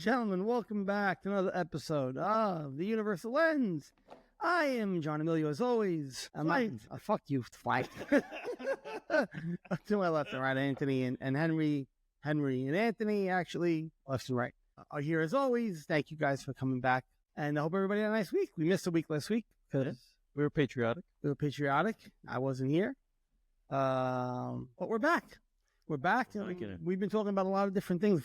gentlemen, welcome back to another episode of The Universal Lens. I am John Emilio, as always. Fuck you, Flight. To my left and right, Anthony and Henry. Henry and Anthony, actually, left and right, are here as always. Thank you guys for coming back. And I hope everybody had a nice week. We missed a week last week because we were patriotic. I wasn't here. But we're back. We're back. We've been talking about a lot of different things.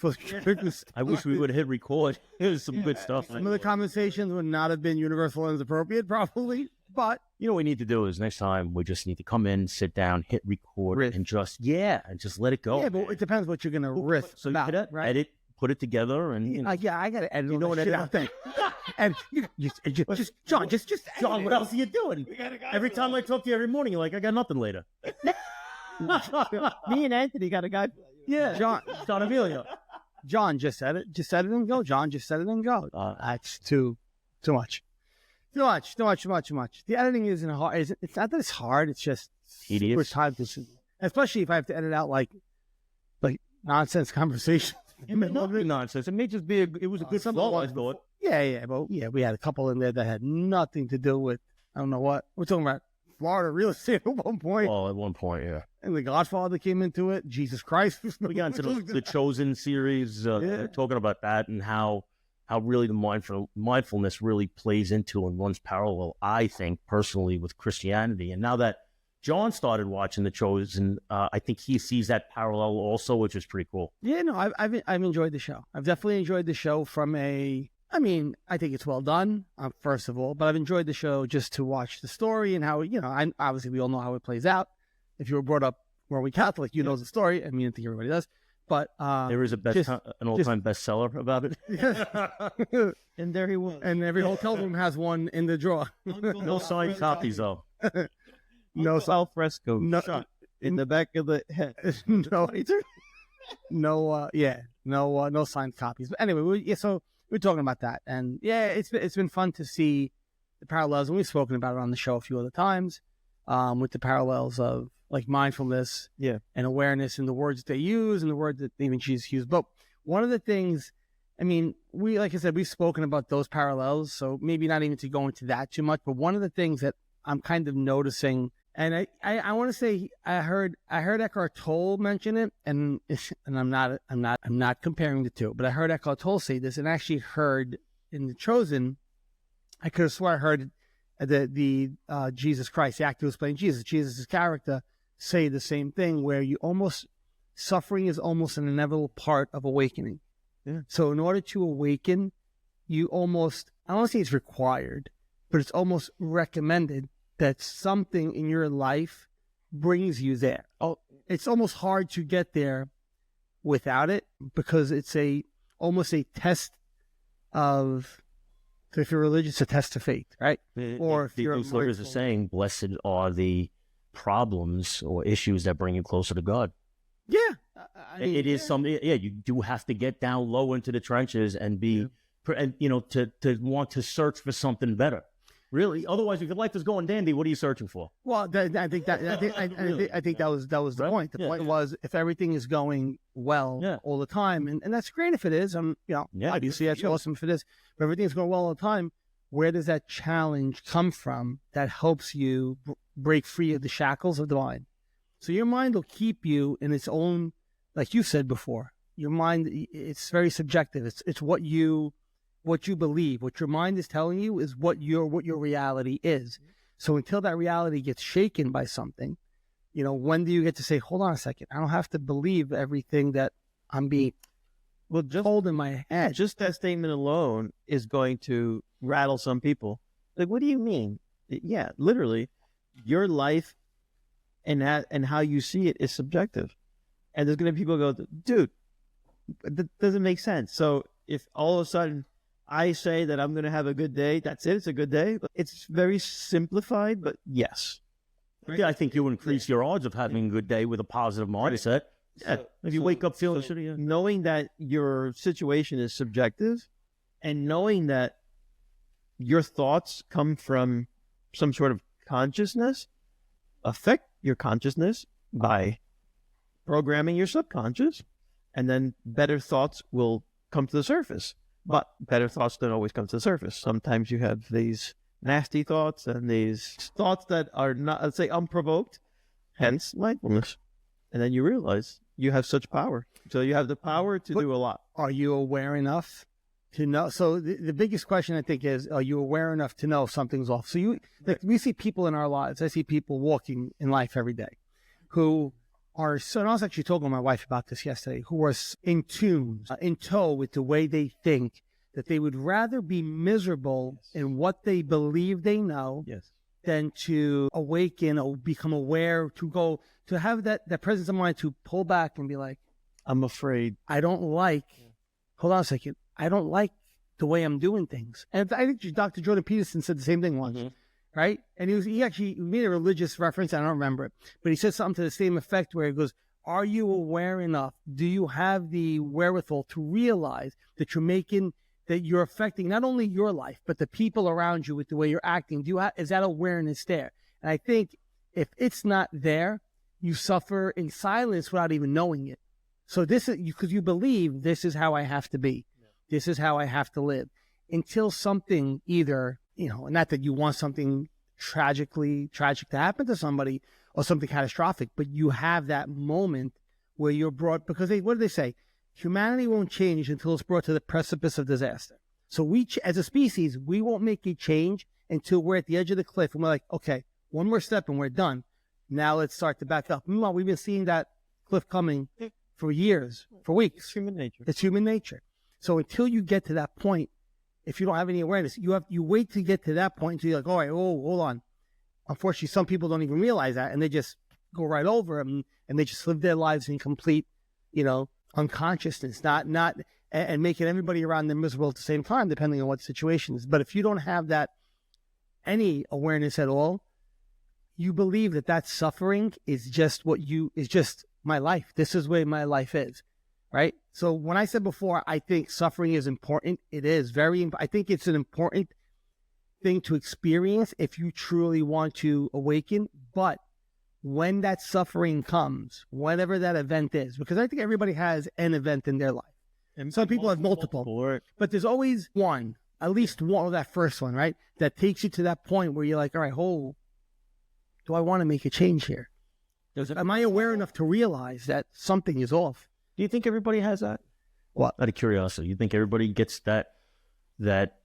I wish we would have hit record. It was some good stuff. Some of the conversations would not have been universal and appropriate, probably. But you know what we need to do is next time we just need to come in, sit down, hit record, and just let it go. Yeah, but it depends what you're gonna riff. So about, right? Edit, put it together, and I gotta edit. You know what I think? And John, John, what else are you doing? Every time I talk to you every morning, you're like, I got nothing later. Me and Anthony got a guy. Yeah, John Emilio. John just said it. Just said it and go. John just said it and go. That's too much. Too much. The editing isn't hard. It's not that it's hard. It's just super time consuming. Especially if I have to edit out like nonsense conversations. It may not be nonsense. It may just be it was a good flow, I thought. Yeah, we had a couple in there that had nothing to do with, I don't know what. We're talking about Florida real estate at one point. Oh, at one point, yeah. And The Godfather came into it. Jesus Christ. We got into the Chosen series, talking about that and how really the mindfulness really plays into and runs parallel, I think, personally, with Christianity. And now that John started watching The Chosen, I think he sees that parallel also, which is pretty cool. Yeah, no, I've enjoyed the show. I've definitely enjoyed the show I think it's well done, first of all, but I've enjoyed the show just to watch the story and how, obviously we all know how it plays out. If you were brought up Roman Catholic, you know the story. I think everybody does. But there is an all-time bestseller about it. And there he was. And every hotel room has one in the drawer. No signed copies, though. No al fresco shot in the back of the head. No signed copies. But anyway, so we're talking about that, and it's been fun to see the parallels, and we've spoken about it on the show a few other times, with the parallels of like mindfulness, and awareness, and the words that they use, and the words that even Jesus used. But one of the things, like I said, we've spoken about those parallels, so maybe not even to go into that too much. But one of the things that I'm kind of noticing, and I want to say I heard Eckhart Tolle mention it, and I'm not comparing the two, but I heard Eckhart Tolle say this, and actually heard in The Chosen, I could have swore I heard the Jesus Christ, the actor who's playing Jesus' character, say the same thing, where suffering is almost an inevitable part of awakening. Yeah. So in order to awaken, you almost, I don't want to say it's required, but it's almost recommended that something in your life brings you there. Oh, it's almost hard to get there without it, because it's almost a test of, so if you're religious, a test of faith, right? Or if you're lawyers are saying, blessed are the problems or issues that bring you closer to God. Yeah. It is something, you do have to get down low into the trenches and be, and to want to search for something better. Really? Otherwise, if your life is going dandy, what are you searching for? Well, I think that was the point. The point was, if everything is going well all the time, and that's great if it is. Obviously that's awesome if it is. But everything's going well all the time. Where does that challenge come from that helps you break free of the shackles of the mind? So your mind will keep you in its own, like you said before. Your mind, it's very subjective. It's what you believe. What your mind is telling you is what your reality is. So until that reality gets shaken by something, when do you get to say, hold on a second, I don't have to believe everything that I'm being told in my head. Just that statement alone is going to rattle some people. Like, what do you mean? Yeah, literally, your life and how you see it is subjective. And there's going to be people who go, dude, that doesn't make sense. So if all of a sudden I say that I'm going to have a good day, that's it. It's a good day. But it's very simplified, but yes. Right? Yeah, I think you increase your odds of having a good day with a positive mindset. Yeah. If you wake up feeling shitty. Knowing that your situation is subjective, and knowing that your thoughts come from some sort of consciousness, affect your consciousness by programming your subconscious, and then better thoughts will come to the surface. But better thoughts don't always come to the surface. Sometimes you have these nasty thoughts and these thoughts that are not, let's say, unprovoked, hence mindfulness. And then you realize you have such power. So you have the power to do a lot. Are you aware enough to know? So the biggest question, I think, is, are you aware enough to know something's off? So we see people in our lives. I see people walking in life every day who are, so, and I was actually talking to my wife about this yesterday, who are in tune, in tow with the way they think, that they would rather be miserable in what they believe they know than to awaken or become aware, to have that presence of mind to pull back and be like, I'm afraid. I don't like, hold on a second, I don't like the way I'm doing things. And I think Dr. Jordan Peterson said the same thing once, right? And he actually made a religious reference, I don't remember it, but he said something to the same effect where he goes, are you aware enough? Do you have the wherewithal to realize that that you're affecting not only your life, but the people around you with the way you're acting? Is that awareness there? And I think if it's not there, you suffer in silence without even knowing it. So this is because you believe this is how I have to be. This is how I have to live. Until something either, not that you want something tragic to happen to somebody or something catastrophic, but you have that moment where you're brought, because what do they say? Humanity won't change until it's brought to the precipice of disaster. So as a species, we won't make a change until we're at the edge of the cliff and we're like, okay, one more step and we're done. Now let's start to back up. Meanwhile, we've been seeing that cliff coming for years, for weeks. It's human nature. It's human nature. So until you get to that point, if you don't have any awareness, you wait to get to that point until you're like, all right, hold on. Unfortunately, some people don't even realize that, and they just go right over them, and they just live their lives in complete, unconsciousness, and making everybody around them miserable at the same time, depending on what the situation is. But if you don't have that, any awareness at all, you believe that suffering is just my life. This is where my life is, right? So when I said before, I think suffering is important. It is I think it's an important thing to experience if you truly want to awaken. But when that suffering comes, whatever that event is, because I think everybody has an event in their life. And some people have multiple, but there's always one, at least one of that first one, right? That takes you to that point where you're like, all right, do I want to make a change here? Am I aware enough to realize that something is off? Do you think everybody has that? What? Out of curiosity, you think everybody gets that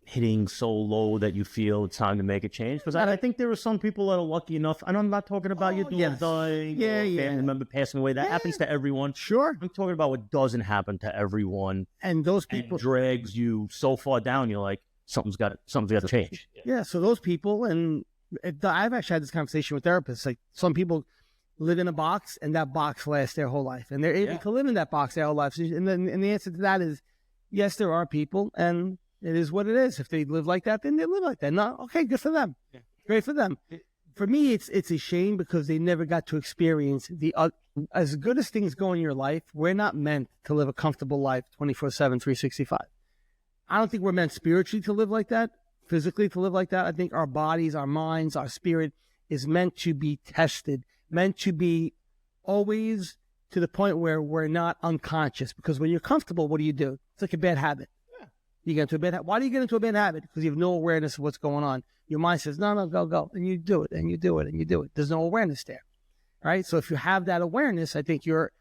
hitting so low that you feel it's time to make a change? Because I think there are some people that are lucky enough, and I'm not talking about you dying, family member passing away. That happens to everyone. Sure. I'm talking about what doesn't happen to everyone. And those people drags you so far down, you're like, something's got to change. Yeah. So those people, and I've actually had this conversation with therapists. Like, some people live in a box, and that box lasts their whole life, and they're able to live in that box their whole life. And the answer to that is yes, there are people, and it is what it is. If they live like that, then they live like that. No, okay, good for them. Yeah. Great for them. For me, it's a shame because they never got to experience as good as things go in your life. We're not meant to live a comfortable life 24/7, 365. I don't think we're meant spiritually to live like that, physically to live like that. I think our bodies, our minds, our spirit is meant to be tested, meant to be always to the point where we're not unconscious. Because when you're comfortable, what do? It's like a bad habit. You get into a bad habit. Why do you get into a bad habit? Because you have no awareness of what's going on. Your mind says, no, go. And you do it, and you do it, and you do it. There's no awareness there, right? So if you have that awareness, I think you're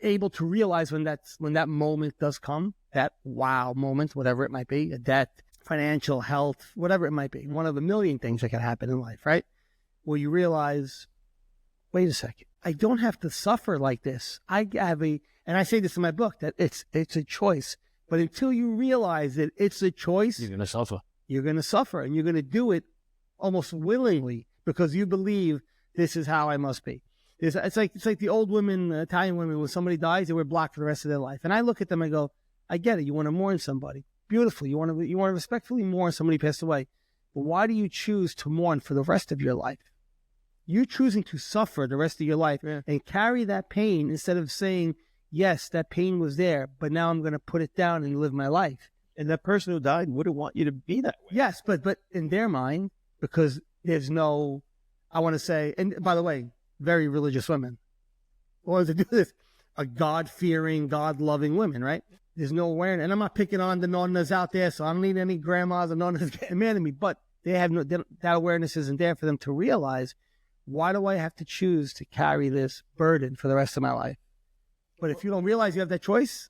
able to realize when that moment does come, that wow moment, whatever it might be, a death, financial, health, whatever it might be, one of a million things that can happen in life, right? Where you realize, wait a second, I don't have to suffer like this. I have and I say this in my book, that it's a choice. But until you realize that it's a choice, you're going to suffer. You're going to suffer, and you're going to do it almost willingly because you believe this is how I must be. It's like the old women, Italian women, when somebody dies, they wear black for the rest of their life. And I look at them and go, I get it. You want to mourn somebody. Beautiful. You want to respectfully mourn somebody who passed away. But why do you choose to mourn for the rest of your life? You're choosing to suffer the rest of your life and carry that pain instead of saying, yes, that pain was there, but now I'm going to put it down and live my life. And that person who died wouldn't want you to be that way. Yes, but in their mind, because there's no, I want to say, and by the way, very religious women. What does it do this? A God-fearing, God-loving women, right? There's no awareness. And I'm not picking on the nonnas out there, so I don't need any grandmas or nonnas getting mad at me. But they have that awareness isn't there for them to realize, why do I have to choose to carry this burden for the rest of my life? But if you don't realize you have that choice,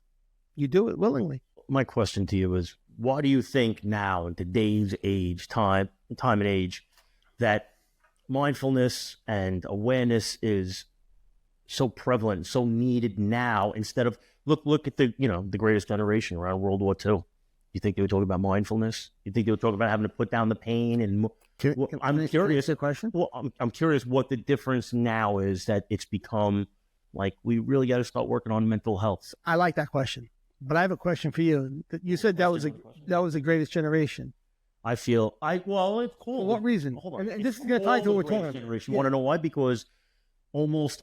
you do it willingly. My question to you is, why do you think now, in today's age, time and age, that mindfulness and awareness is so prevalent, so needed now, instead of look at the greatest generation around World War II. You think they were talking about mindfulness? You think they were talking about having to put down the pain? And I'm curious. The question. Well, I'm curious what the difference now is, that it's become like we really got to start working on mental health. I like that question, but I have a question for you. You said that was the greatest generation. I feel it's cool. For what reason? Hold on. And this is going to tie to what we're talking about. Generation. Want to know why? Because almost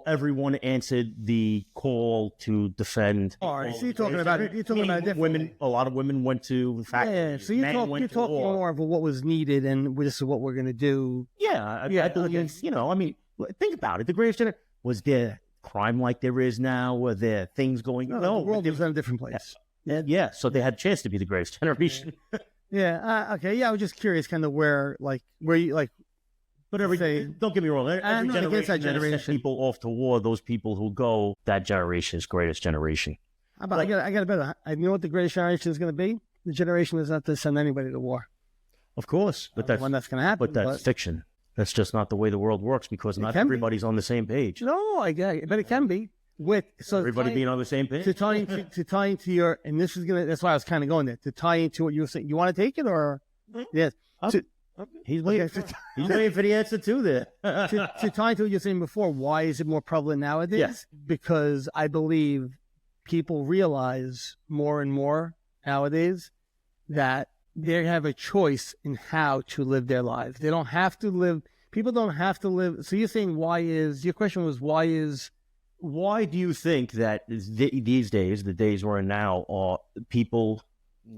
everyone answered the call to defend. All right, so you're talking about it. You're talking about women. A lot of women went to. In fact, yeah. So you're talking more of what was needed, and this is what we're going to do. Yeah, I believe. I mean, think about it. The greatest generation, was there crime like there is now? Were there things going? No, the world was in a different place. Yeah. So they had a chance to be the greatest generation. Yeah. Okay. Yeah. I was just curious, kind of where you like. But don't get me wrong. Every generation sends people off to war. Those people who go, that generation is greatest generation. How about, I got a better. You know what the greatest generation is going to be? The generation is not to send anybody to war. Of course, but that's when that's going to happen. But that's fiction. That's just not the way the world works, because not everybody's on the same page. No, I get it, but it can be everybody being on the same page. To tie into your, and this is that's why I was kind of going there, to tie into what you were saying. You want to take it or yes? He's waiting. He's waiting for the answer too. There to tie into what you were saying before. Why is it more prevalent nowadays? Yes, because I believe people realize more and more nowadays that they have a choice in how to live their lives. They don't have to live. People don't have to live. So you're saying your question was why do you think that these days, the days we're in now, are people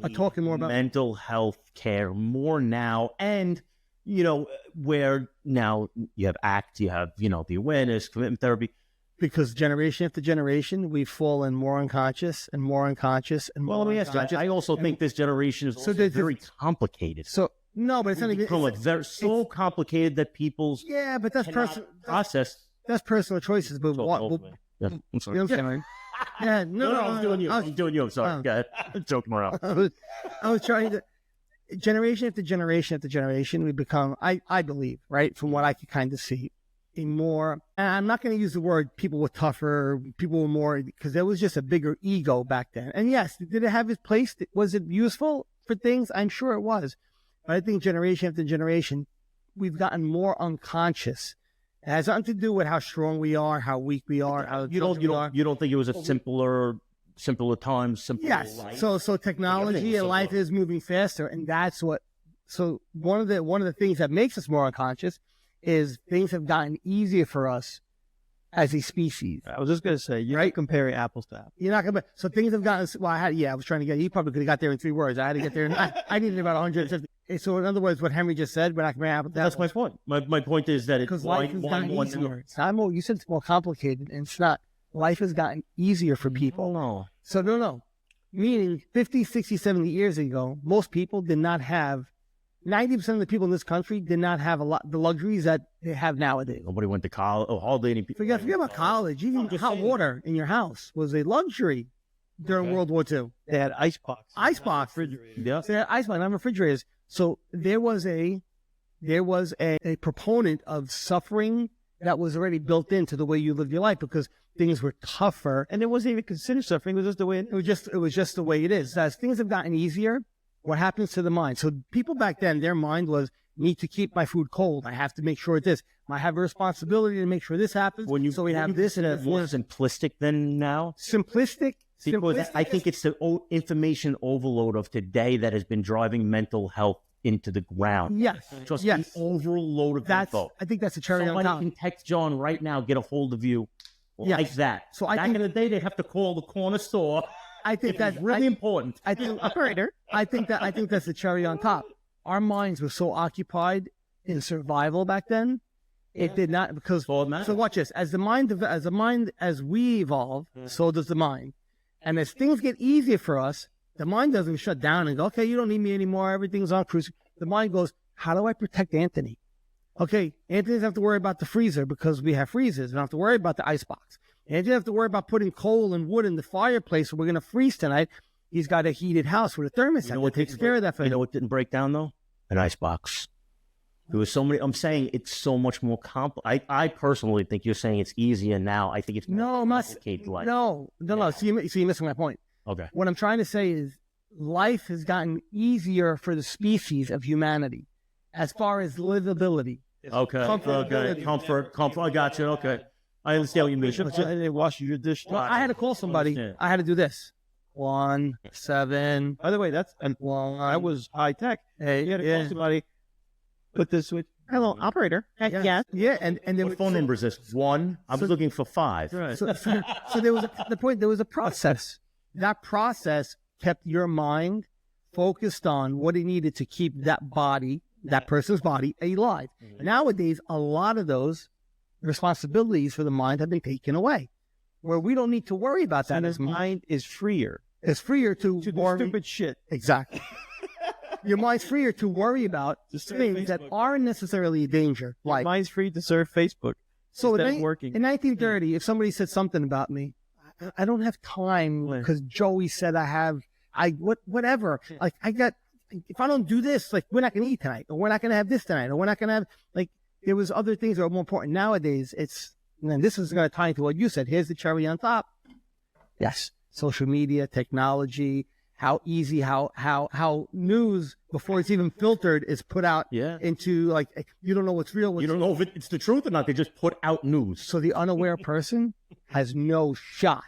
are talking more about mental health care more now? And, where now you have ACT, you have, the awareness, commitment therapy. Because generation after generation, we've fallen more unconscious and more unconscious and more. Well, let me ask you. I also think this generation is very complicated. So no, but it's not even. They're so complicated that people's but that's personal process. That's personal choices. But what? Yeah, I'm sorry. You know what I'm saying? Yeah, no, I'm doing you. I'm doing you. I'm sorry. Go ahead. I'm joking around. I was trying to. Generation after generation after generation, we become. I believe, right, from what I could kind of see, a more. And I'm not going to use the word people were tougher, people were more, because there was just a bigger ego back then. And yes, did it have its place? Was it useful for things? I'm sure it was. But I think generation after generation, we've gotten more unconscious. It has nothing to do with how strong we are, how weak we are, how you don't think it was a simpler times, simpler life? So technology and life is moving faster, and that's what. So one of the things that makes us more unconscious is things have gotten easier for us as a species. I was just going to say, you're right? Comparing apples to apples. You're not going to. So things have gotten. Well, I was trying to get. You probably could have got there in 3 words. I had to get there. I needed about 150. So in other words, what Henry just said, we're not comparing apples to apples. That's my point. My point is that because life has gotten easier. It's not more. You said it's more complicated, and it's not. Life has gotten easier for people. No. So no. Meaning 50, 60, 70 years ago, most people did not have. 90% of the people in this country did not have the luxuries that they have nowadays. Nobody went to college. Oh, hardly any people. Forget about college. Even hot water in your house was a luxury during World War II. They had icebox. Refrigerators. Yeah. So they had icebox, not refrigerators. So there was a proponent of suffering that was already built into the way you lived your life because things were tougher. And it wasn't even considered suffering. It was just the way it was just the way it is. As things have gotten easier, what happens to the mind? So people back then, their mind was, need to keep my food cold. I have to make sure this. I have a responsibility to make sure this happens. More simplistic than now? Simplistic? Because I think it's the information overload of today that has been driving mental health into the ground. Yes. Just the overload of info. I think that's a cherry on top. Somebody can text John right now, get a hold of you like that. So back in the day, they have to call the corner store. I think that's really important. I think operator. I think that's the cherry on top. Our minds were so occupied in survival back then. It did not because. So watch this. As we evolve, so does the mind. And as things get easier for us, the mind doesn't shut down and go, okay, you don't need me anymore. Everything's on cruise. The mind goes, how do I protect Anthony? Okay, Anthony doesn't have to worry about the freezer because we have freezers. We don't have to worry about the icebox. Anthony doesn't have to worry about putting coal and wood in the fireplace so we're going to freeze tonight. He's got a heated house with a thermostat that takes care of that for him. You know what didn't break down, though? An icebox. There was so many. I'm saying it's so much more complex. I personally think you're saying it's easier now. I think it's more complicated life. No. So you're missing my point. Okay. What I'm trying to say is life has gotten easier for the species of humanity as far as livability. Okay. Comfort. I got you. Okay. I understand what you mean. And they wash your dish. Well, I had to call somebody. I had to do this. 1 7. By the way, that was high tech. Hey, you had to call somebody. Put this switch. Hello, operator. Yeah. And then what phone number is this? 1. I was looking for 5. Right. So there was a process. That process kept your mind focused on what it needed to keep that body, that person's body, alive. Mm-hmm. Nowadays, a lot of those responsibilities for the mind have been taken away, where we don't need to worry about that. His mind is freer. It's freer to do stupid shit. Exactly. Your mind's freer to worry about things that aren't necessarily a danger. Your mind's free to surf Facebook. So in 1930, if somebody said something about me, I don't have time because Joey said whatever. Like if I don't do this, like we're not going to eat tonight, or we're not going to have this tonight, or we're not going to have, like, there was other things that are more important. Nowadays, and this is going to tie into what you said. Here's the cherry on top. Yes. Social media, technology, how easy, how news, before it's even filtered, is put out into, like, you don't know what's real. You don't know if it's the truth or not. They just put out news. So the unaware person has no shot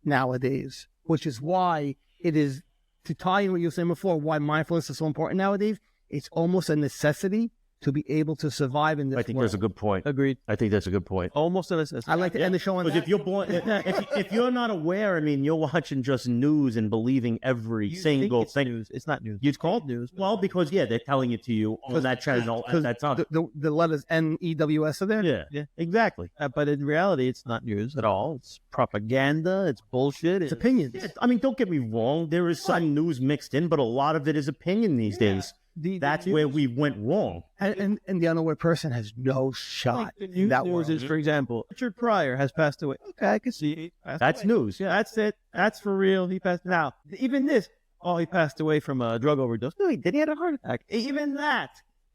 nowadays, which is why it is, to tie in what you were saying before, why mindfulness is so important nowadays. It's almost a necessity to be able to survive in this world. I think that's a good point. Agreed. I think that's a good point. Almost a necessity. I like to end the show on that. Because if you're born, if you're not aware, I mean, you're watching just news and believing every single thing. News. It's not news. It's called news. Well, because they're telling it to you on that channel at that time. The letters NEWS are there. Yeah, exactly. But in reality, it's not news at all. It's propaganda. It's bullshit. It's opinions. Yeah, I mean, don't get me wrong. There is some news mixed in, but a lot of it is opinion these days. That's where we went wrong. And the unaware person has no shot. Like the news is, for example, Richard Pryor has passed away. Okay, I can see. That's news. Yeah, that's it. That's for real. He passed. Now, even this, he passed away from a drug overdose. No, he did. He had a heart attack. Even that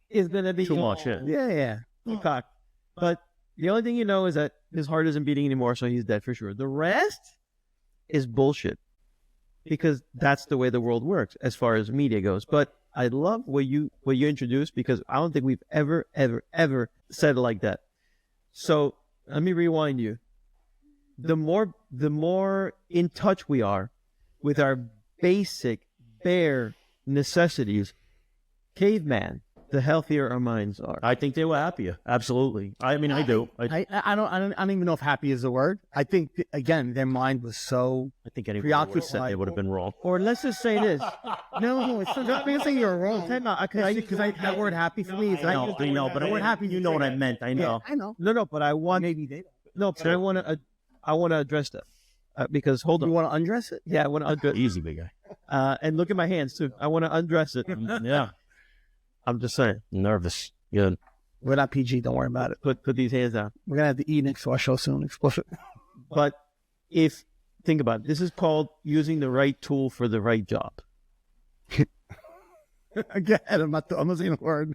is going to be too much. Yeah. Peacock. But the only thing you know is that his heart isn't beating anymore, so he's dead for sure. The rest is bullshit, because that's the way the world works as far as media goes. But I love what you introduced, because I don't think we've ever said it like that. So let me rewind you. The more in touch we are with our basic, bare necessities, caveman, the healthier our minds are. I think they were happier. Absolutely. I mean, I do. I don't even know if happy is the word. I think, again, their mind was so preoccupied. They would have been wrong. Or let's just say this. No, it's not me saying you're wrong. Because that word happy for me is I know, but the word happy, you know what I meant. I know. Yeah, I know. No, but I want. Maybe they don't. No, but I want to address that. Because hold on. You want to undress it? Yeah, I want to undress. Easy, big guy. And look at my hands too. I want to undress it. Yeah. I'm just saying. Nervous. Good. We're not PG. Don't worry about it. Put these hands down. We're going to have to eat next to our show soon. Explicit. But think about it. This is called using the right tool for the right job. Again, I'm not saying a word.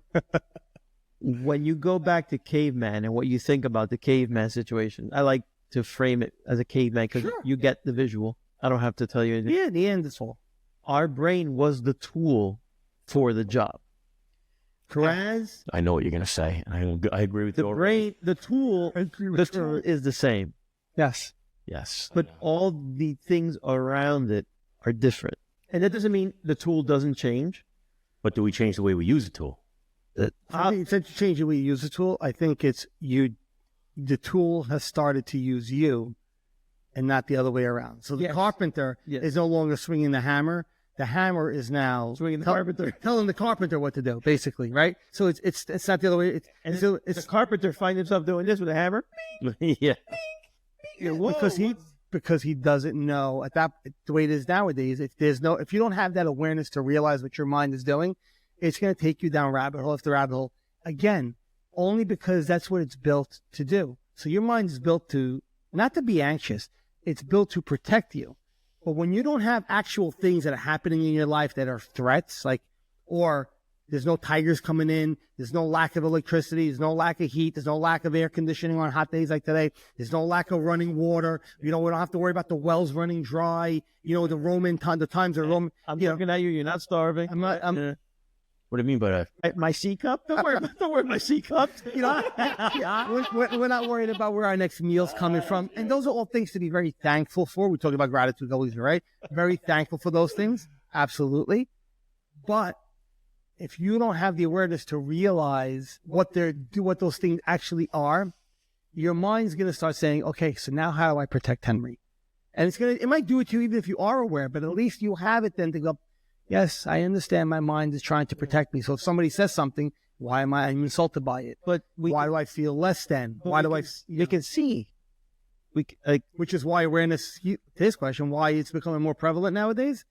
When you go back to caveman and what you think about the caveman situation, I like to frame it as a caveman because you get the visual. I don't have to tell you anything. Yeah, the end is all. Our brain was the tool for the job. Whereas I know what you're going to say. I agree with you. The tool is the same. Yes. But all the things around it are different. And that doesn't mean the tool doesn't change. But do we change the way we use the tool? I think since you change the way you use the tool, I think it's you. The tool has started to use you, and not the other way around. So the carpenter is no longer swinging the hammer. The hammer is now swinging the carpenter, telling the carpenter what to do, basically, right? So it's not the other way. It's the carpenter finds himself doing this with a hammer. Yeah. Because because he doesn't know the way it is nowadays. If you don't have that awareness to realize what your mind is doing, it's going to take you down rabbit hole after rabbit hole again, only because that's what it's built to do. So your mind is built not to be anxious. It's built to protect you. But when you don't have actual things that are happening in your life that are threats, or there's no tigers coming in, there's no lack of electricity, there's no lack of heat, there's no lack of air conditioning on hot days like today, there's no lack of running water, we don't have to worry about the wells running dry, the times are Roman. I'm looking at you, you're not starving. What do you mean by that? My C cup? Don't worry about my C cup. We're not worried about where our next meal's coming from. And those are all things to be very thankful for. We talked about gratitude always, right? Very thankful for those things. Absolutely. But if you don't have the awareness to realize what those things actually are, your mind's going to start saying, okay, so now how do I protect Henry? And it might do it to you even if you are aware, but at least you have it then to go, yes, I understand my mind is trying to protect me. So if somebody says something, why am I insulted by it? But why do I feel less than? Why do you can see. Which is why awareness, to this question, why it's becoming more prevalent nowadays,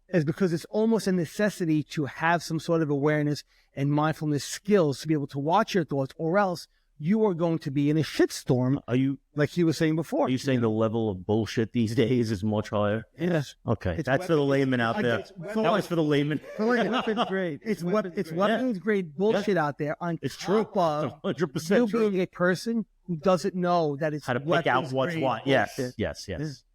is because it's almost a necessity to have some sort of awareness and mindfulness skills to be able to watch your thoughts, or else you are going to be in a shitstorm. Are you, like he was saying before? Are you saying the level of bullshit these days is much higher? Yes. Okay, that's for the layman out there. That was for the layman. Weapons grade. It's weapons grade bullshit out there. It's true. Of 100% you true. being a person who doesn't know that it's How to pick out what's grade what. Yes.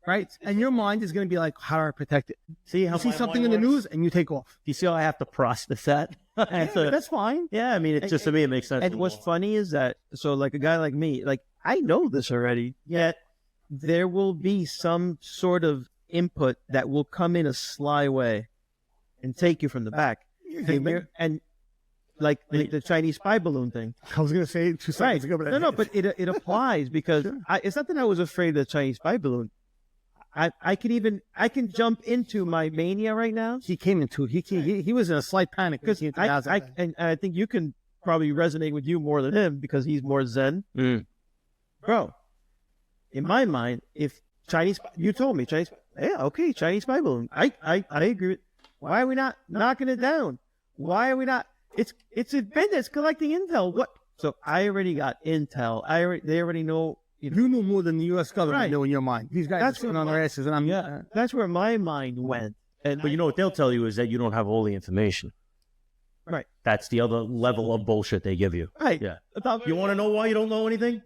right? And your mind is going to be like, how do I protect it? See You see something in the news and you take off. You see how I have to process that? That's fine. Yeah, I mean, it's just to me, it makes sense. And what's funny is that, so like a guy like me, like I know this already, yet there will be some sort of input that will come in a sly way and take you from the back. And like the Chinese spy balloon thing. I was going to say 2 seconds ago, but No, but it applies because it's not that I was afraid of the Chinese spy balloon. I can jump into my mania right now. He came into it. He was in a slight panic because I think you can probably resonate with you more than him because he's more Zen. Bro, in my mind, if you told me Chinese spy balloon. I agree. Why are we not knocking it down? Why are we not? It's a bit that's collecting intel. What? So I already got intel. They already know. You know more than the U.S. government knew in your mind. These guys are sitting on their asses, and that's where my mind went. But you know what they'll tell you is that you don't have all the information. Right. That's the other level of bullshit they give you. Right. Yeah. You want to know why you don't know anything?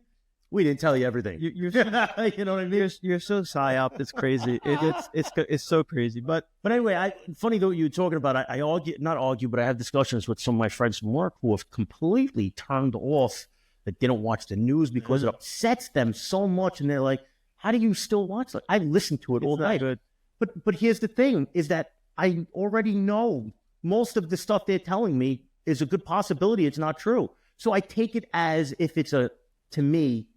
We didn't tell you everything. You know what I mean? You're so psyop. It's crazy. It's so crazy. But anyway, funny though you were talking about. I have discussions with some of my friends from work who have completely turned off. That they don't watch the news because it upsets them so much, and they're like, "How do you still watch it?" I listen to it all night. Good. But here's the thing: is that I already know most of the stuff they're telling me is a good possibility it's not true. So I take it as if it's to me,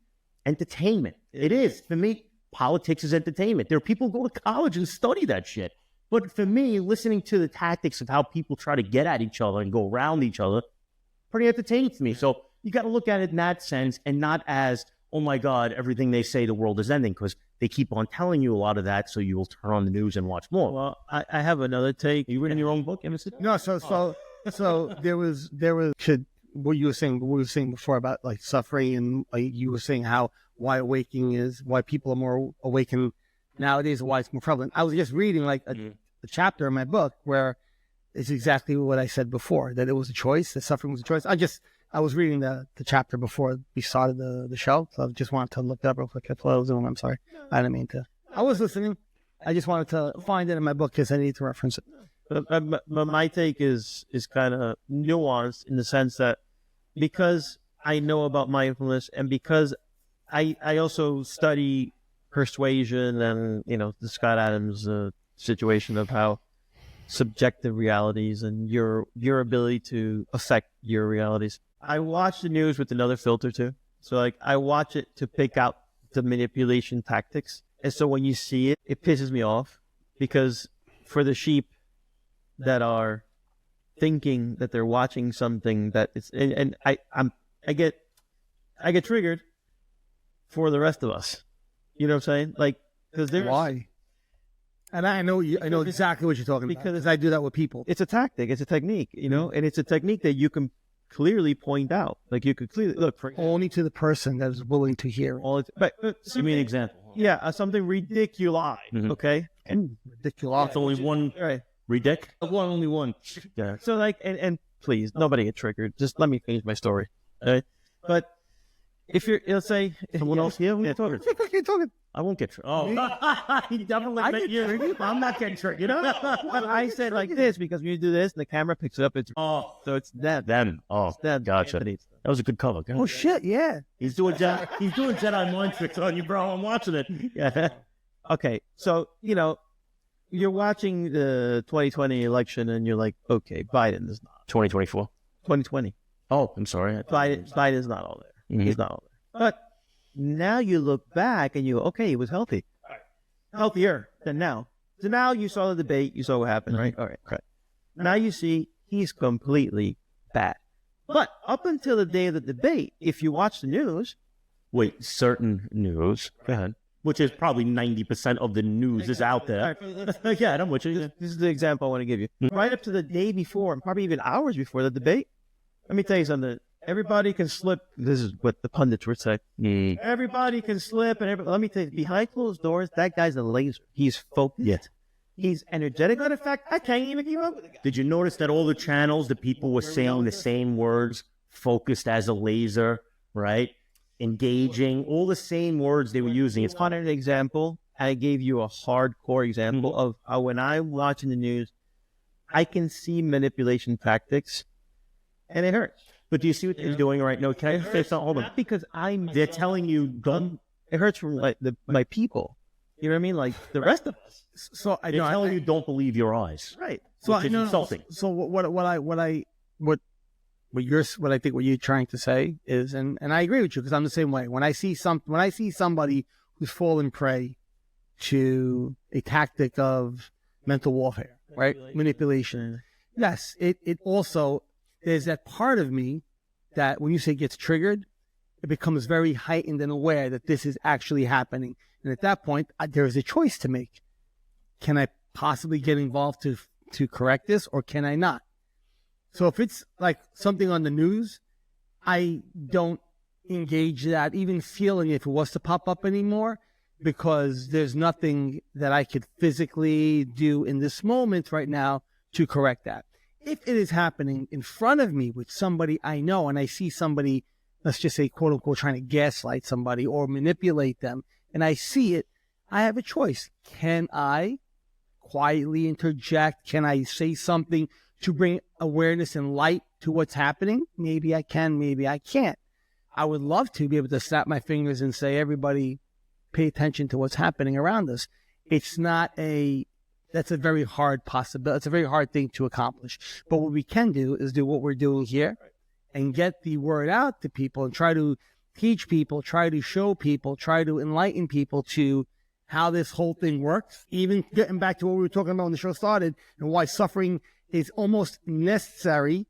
entertainment. It is for me. Politics is entertainment. There are people who go to college and study that shit. But for me, listening to the tactics of how people try to get at each other and go around each other, pretty entertaining to me. So. You got to look at it in that sense and not as, oh my God, everything they say the world is ending, because they keep on telling you a lot of that, so you will turn on the news and watch more. Well, I have another take. Are you reading your own book? No, so there was what you were saying before about like suffering, and you were saying why people are more awakened nowadays, why it's more prevalent. I was just reading like a chapter in my book where it's exactly what I said before, that it was a choice, that suffering was a choice. I was reading the chapter before we started the show, so I just wanted to look it up real quick. That's what I was doing. I'm sorry. I didn't mean to. I was listening. I just wanted to find it in my book because I need to reference it. But my take is kind of nuanced in the sense that because I know about mindfulness and because I also study persuasion and, the Scott Adams situation of how subjective realities and your ability to affect your realities. I watch the news with another filter too. So like I watch it to pick out the manipulation tactics. And so when you see it, it pisses me off because for the sheep that are thinking that they're watching something that it's, and I get triggered for the rest of us. You know what I'm saying? Like Because there's Why? And I know exactly what you're talking about because I do that with people. It's a tactic. It's a technique, and it's a technique that you can clearly point out. Like you could clearly look for Only to the person that is willing to hear it. all. But Give me an example. yeah, something ridiculous. Mhm. Okay, and Ridiculous. It's only one. right. Ridic? Only one. Yeah. So like, and please, nobody get triggered. Just let me finish my story. All right, but if you're, let's say Someone else? Yeah, we're talking. What are you talking? I won't get triggered. Oh, he definitely I meant get you. triggered. I'm not getting triggered. But I said like this because when you do this and the camera picks it up, it's Oh, so it's that. them. Oh, That gotcha. Anthony. That was a good cover. Oh shit! Yeah. He's doing Jedi mind tricks on you, bro. I'm watching it. Yeah. Okay, so you're watching the 2020 election and you're like, okay, Biden is not 2024. 2020. Oh, I'm sorry. Biden's not all there. Mhm. He's not all there. But now you look back and you, okay, he was healthy. Healthier than now. So now you saw the debate, you saw what happened, right? All right, correct. Now you see he's completely bad. But up until the day of the debate, if you watch the news, Wait, certain news. Go ahead. Which is probably 90% of the news is out there. Yeah, I'm with you. this is the example I want to give you. Right up to the day before, and probably even hours before the debate, let me tell you something. Everybody can slip. This is what the pundits would say. Mm. Everybody can slip, and let me tell you, behind closed doors, that guy's a laser. He's focused. Yeah. He's energetic. Matter of fact, I can't even keep up with the guy. Did you notice that all the channels, the people were saying the same words, focused as a laser, right? Engaging, all the same words they were using. It's It's not an example. I gave you a hardcore example of how when I'm watching the news, I can see manipulation tactics, and it hurts. But do you see what they're doing right now? Can I say something? Hold on. Not because I'm. They're telling you, don't. It hurts from like my people. You know what I mean? Like the rest of us. So I They're know. telling you, don't believe your eyes. Right. So which I is know. insulting. So what I think what you're trying to say is, and I agree with you because I'm the same way. When I see somebody who's fallen prey to a tactic of mental warfare, right? Manipulation. Yes, it also there's that part of me that when you say gets triggered, it becomes very heightened and aware that this is actually happening. And at that point, there is a choice to make. Can I possibly get involved to correct this, or can I not? So if it's like something on the news, I don't engage that even feeling if it was to pop up anymore, because there's nothing that I could physically do in this moment right now to correct that. If it is happening in front of me with somebody I know and I see somebody, let's just say, quote unquote, trying to gaslight somebody or manipulate them, and I see it, I have a choice. Can I quietly interject? Can I say something to bring awareness and light to what's happening? Maybe I can, maybe I can't. I would love to be able to snap my fingers and say, everybody pay attention to what's happening around us. That's a very hard possibility. It's a very hard thing to accomplish. But what we can do is do what we're doing here and get the word out to people and try to teach people, try to show people, try to enlighten people to how this whole thing works. Even getting back to what we were talking about when the show started and why suffering is almost necessary,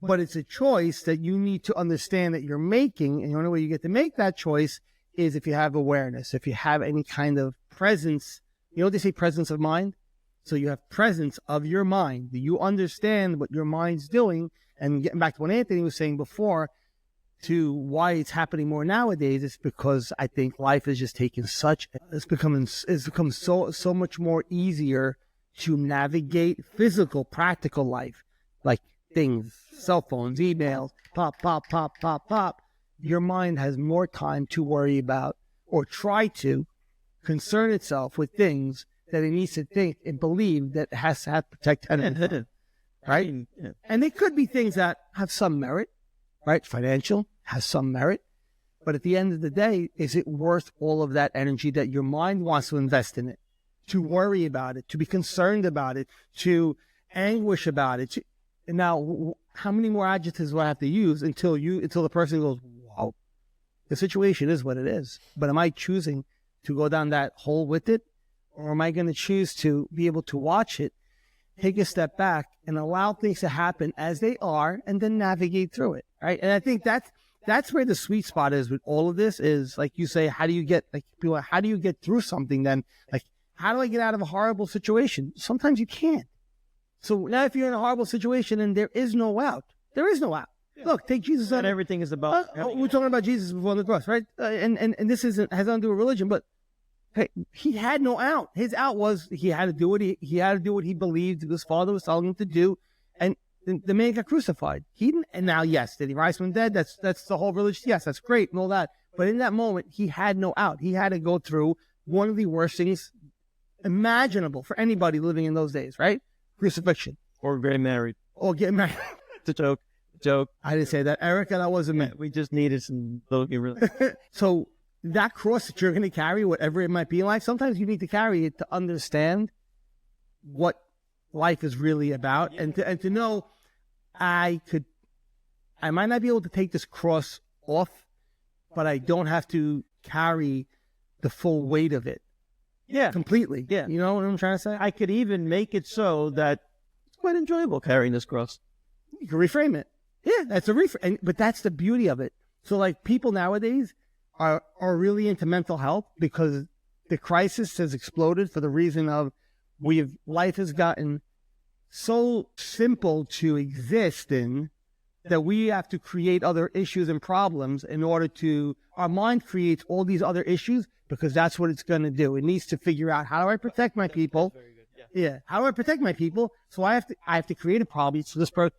but it's a choice that you need to understand that you're making. And the only way you get to make that choice is if you have awareness, if you have any kind of presence. You know what they say, presence of mind? So you have presence of your mind. Do you understand what your mind's doing? And getting back to what Anthony was saying before, to why it's happening more nowadays, it's because I think life is just taking it's become so much more easier to navigate physical, practical life, like things, cell phones, emails, pop, pop, pop, pop, pop. Your mind has more time to worry about or try to concern itself with things that it needs to think and believe that it has to have protected, right? Yeah. And they could be things that have some merit, right? Financial has some merit. But at the end of the day, is it worth all of that energy that your mind wants to invest in it, to worry about it, to be concerned about it, to anguish about it? And now, how many more adjectives do I have to use until the person goes, wow, the situation is what it is. But am I choosing to go down that hole with it? Or am I going to choose to be able to watch it, take a step back, and allow things to happen as they are, and then navigate through it, right? And I think that's where the sweet spot is with all of this. Is like you say, how do you get through something? Then, like, how do I get out of a horrible situation? Sometimes you can't. So now, if you're in a horrible situation and there is no out, there is no out. Look, take Jesus out. And everything is about. We're talking about Jesus before the cross, right? And this has nothing to do with religion, but hey, he had no out. His out was he had to do what he had to do what he believed his Father was telling him to do, and the man got crucified. He didn't. And now, yes, did he rise from the dead? That's the whole religion. Yes, that's great and all that. But in that moment, he had no out. He had to go through one of the worst things imaginable for anybody living in those days, right? Crucifixion. Or getting married. Or getting married. It's a joke. I didn't say that, Erica. That wasn't me. We just needed some. So that cross that you're going to carry, whatever it might be in life, sometimes you need to carry it to understand what life is really about, and to know I might not be able to take this cross off, but I don't have to carry the full weight of it. Yeah, completely. Yeah, you know what I'm trying to say? I could even make it so that it's quite enjoyable carrying this cross. You can reframe it. Yeah, that's a reframe. But that's the beauty of it. So, like, people nowadays are really into mental health because the crisis has exploded for the reason of life has gotten so simple to exist in that we have to create other issues and problems in order to. Our mind creates all these other issues because that's what it's going to do. It needs to figure out, how do I protect my people? Yeah. How do I protect my people? So I have to create a problem. So this person,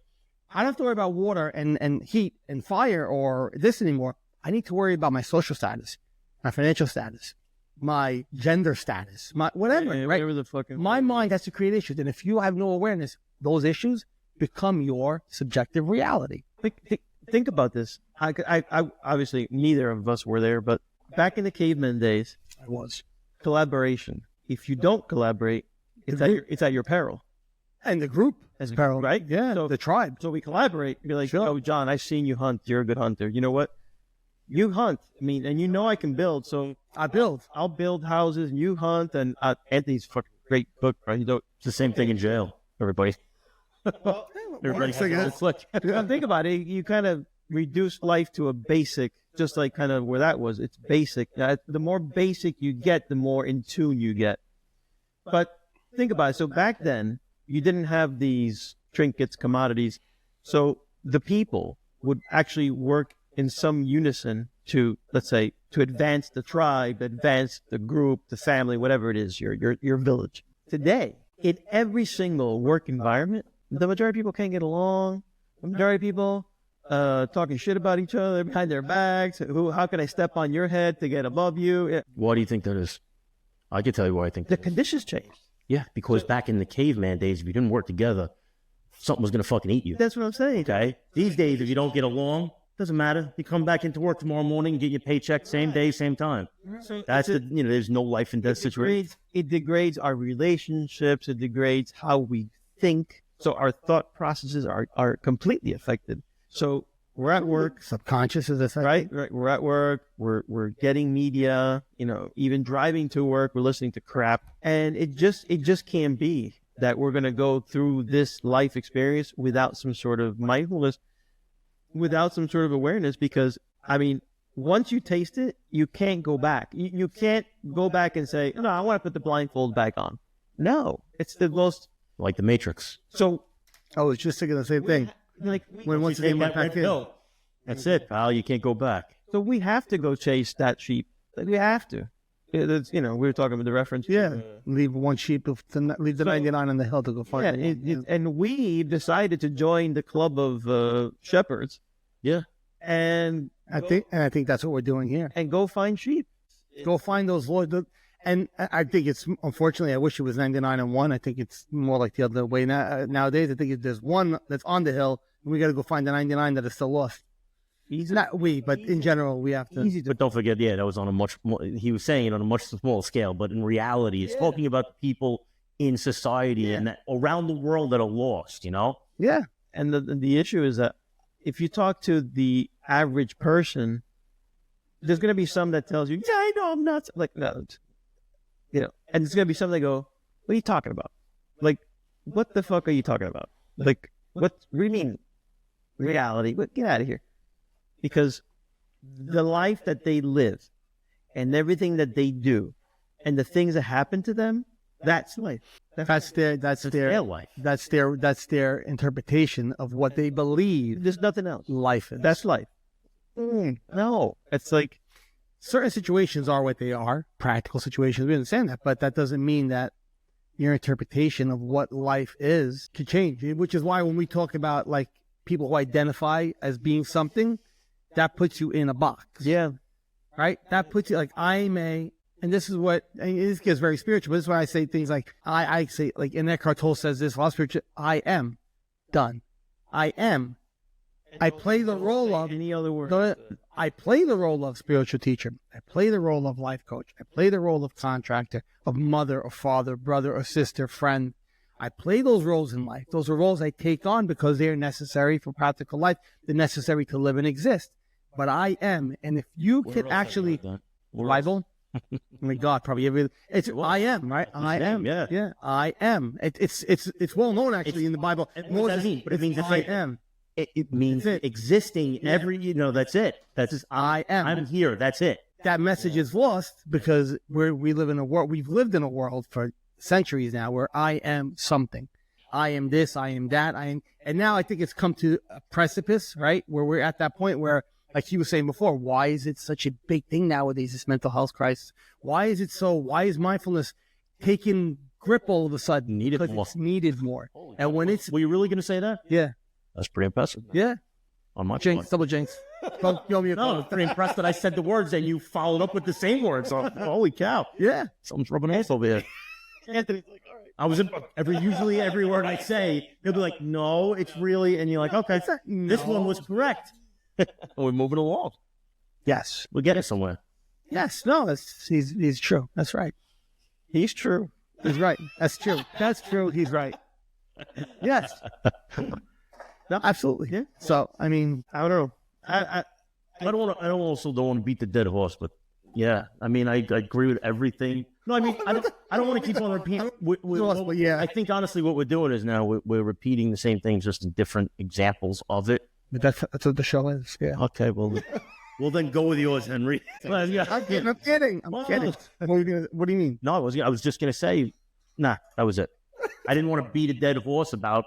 I don't have to worry about water and heat and fire or this anymore. I need to worry about my social status, my financial status, my gender status, my whatever, right? Whatever the fucking. My mind has to create issues. And if you have no awareness, those issues become your subjective reality. Think about this. I obviously neither of us were there, but back in the caveman days, I was. Collaboration. If you don't collaborate, it's at your peril. And the group As peril, right? Yeah, So the tribe. So we collaborate. Be like, Sure. oh, John, I've seen you hunt. You're a good hunter. You know what? You hunt. I mean, and you know I can build. So I build. I'll build houses. And you hunt. And Anthony's fucking great book, right? You know, It's the same thing in jail, everybody. Everybody One has a flick. think about it. You kind of reduce life to a basic, just like kind of where that was. It's basic. The more basic you get, the more in tune you get. But think about it. So back then, you didn't have these trinkets, commodities. So the people would actually work in some unison to, let's say, to advance the tribe, advance the group, the family, whatever it is, your village. Today, in every single work environment, the majority of people can't get along. The majority of people talking shit about each other behind their backs. How can I step on your head to get above you? Why do you think that is? I can tell you why I think The that is. conditions changed. Yeah, because back in the caveman days, if you didn't work together, something was going to fucking eat you. That's what I'm saying. Okay? These days, if you don't get along, doesn't matter. You come back into work tomorrow morning, get your paycheck, same day, same time. So That's there's no life and death situation. It degrades our relationships. It degrades how we think. So our thought processes are completely affected. So we're at work, Subconscious is a right? We're at work. We're getting media. Even driving to work, we're listening to crap, and it just can't be that we're gonna go through this life experience without some sort of mindfulness, without some sort of awareness. Because I mean, once you taste it, you can't go back. You can't go back and say, no, I want to put the blindfold back on. No, it's the most. Like the Matrix. So I was just thinking the same thing. like When once they went back in. That's it, pal. You can't go back. So we have to go chase that sheep. Like we have to. It's, we were talking about the reference. Yeah, leave one sheep, leave the 99 on the hill to go find it. And we decided to join the club of shepherds. Yeah. And I think that's what we're doing here. and go find sheep. Go find those Lord. And I think it's, unfortunately, I wish it was 99 and 1. I think it's more like the other way nowadays. I think there's one that's on the hill, and we got to go find the 99 that is still lost. Not we, but in general, we have to. But don't forget, that was on a much more, he was saying it on a much smaller scale, but in reality, it's talking about the people in society and around the world that are lost, Yeah. And the issue is that if you talk to the average person, there's going to be some that tells you, yeah, I know, I'm not. Like, no. And there's going to be some that go, what are you talking about? Like, what the fuck are you talking about? Like, what do you mean? Reality? Get out of here. Because the life that they live and everything that they do and the things that happen to them, that's life. That's their life. That's their interpretation of what they believe There's nothing else. life is. That's life. No, it's like Certain situations are what they are, practical situations. We understand that, but that doesn't mean that your interpretation of what life is could change. Which is why when we talk about like people who identify as being something, that puts you in a box. yeah, Right? That puts you like and this is what, and this gets very spiritual, but this is why I say things like, I say, like, in Eckhart Tolle says this, a lot of spiritual, I am done. I am. I play the role of, any other word. I play the role of spiritual teacher. I play the role of life coach. I play the role of contractor, of mother or father, brother or sister, friend. I play those roles in life. Those are roles I take on because they're necessary for practical life. They're necessary to live and exist. But I am. And if you can actually, Bible, oh my God, probably I am, right? I am. Yeah. I am. It's well known actually in the Bible. What does that mean? But it means I am. It means existing every, that's it. That's just, I am. I'm here. That's it. That message is lost because we live in a world, we've lived in a world for centuries now where I am something. I am this, I am that, and now I think it's come to a precipice, right? Where we're at that point where, like you were saying before, why is it such a big thing nowadays, this mental health crisis? Why is mindfulness taking grip all of a sudden? Needed more. It's needed more. And when it's, Were you really going to say that? yeah, That's pretty impressive. yeah, On my jinx, part. double jinx. Don't throw me a No, call. I'm pretty impressed that I said the words and you followed up with the same words. So, holy cow. Yeah. Something's rubbing off over here. Anthony's like, all right. I was usually every word I say, he'll be like, no, it's really, and you're like, okay, this one was correct. And we're moving along. Yes. We're getting somewhere. Yes. No, he's true. That's right. He's true. He's right. That's true. That's true. He's right. Yes. No, absolutely. Yeah. So, I mean, I don't know. I don't want to beat the dead horse, but yeah, I mean, I agree with everything. No, I mean, I don't want to keep on repeating. Yeah. I think honestly, what we're doing is now we're repeating the same things, just in different examples of it. but that's what the show is. Yeah. Okay, well, then go with yours, Henry. Well, yeah. I'm kidding. I'm kidding. What do you mean? No, I was just gonna say, nah, that was it. I didn't want to beat a dead horse about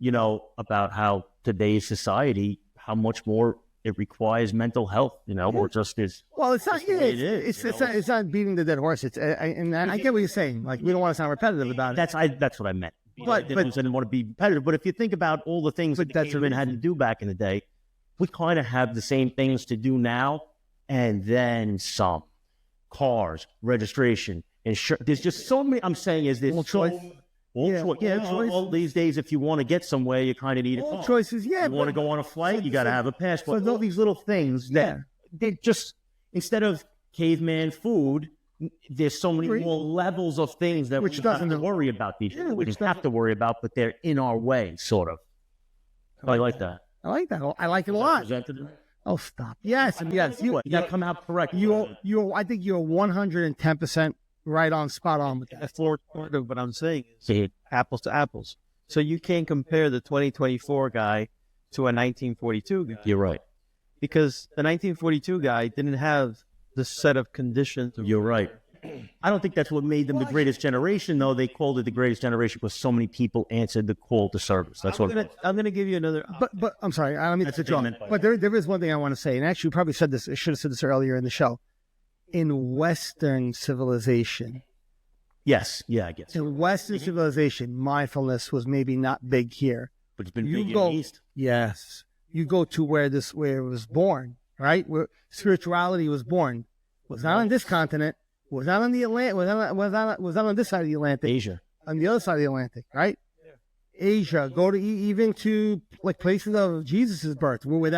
how today's society, how much more it requires mental health, or just is. Well, it's not. Yeah, it is, it's not beating the dead horse. It's and I get what you're saying. Like, we don't want to sound repetitive about it. That's what I meant. I didn't want to be repetitive. But if you think about all the things that cavemen had to do back in the day, we kind of have the same things to do now, and then some. Cars, registration, insurance. There's just so many. I'm saying is there's choice. All these days, if you want to get somewhere, you kind of need a car. Choices. Yeah. You want to go on a flight, you got to have a passport. All these little things that they just, instead of caveman food, there's so many more levels of things that we don't have to worry about. We don't have to worry about, but they're in our way, sort of. I like that. I like that. I like it a lot. Oh, stop. Yes. Yes. You got to come out correct. I think you're 110% right on, spot on with that. That's part of what I'm saying is apples to apples. So you can't compare the 2024 guy to a 1942 guy. You're right. Because the 1942 guy didn't have the set of conditions. You're right. I don't think that's what made them the greatest generation, though. They called it the greatest generation because so many people answered the call to service. That's I'm going to give you another. But I'm sorry. I don't mean to cut you off. But there is one thing I want to say, and actually, we probably said this. I should have said this earlier in the show. In Western civilization, yes, yeah, I guess. In Western civilization, mindfulness was maybe not big here, but it's been big in the East. Yes, you go to where it was born, right? Where spirituality was born. Was not on this continent. Was not on the Atlantic. Was not on this side of the Atlantic. Asia. On the other side of the Atlantic, right? Yeah. Asia. Go to even to like places of Jesus's birth, where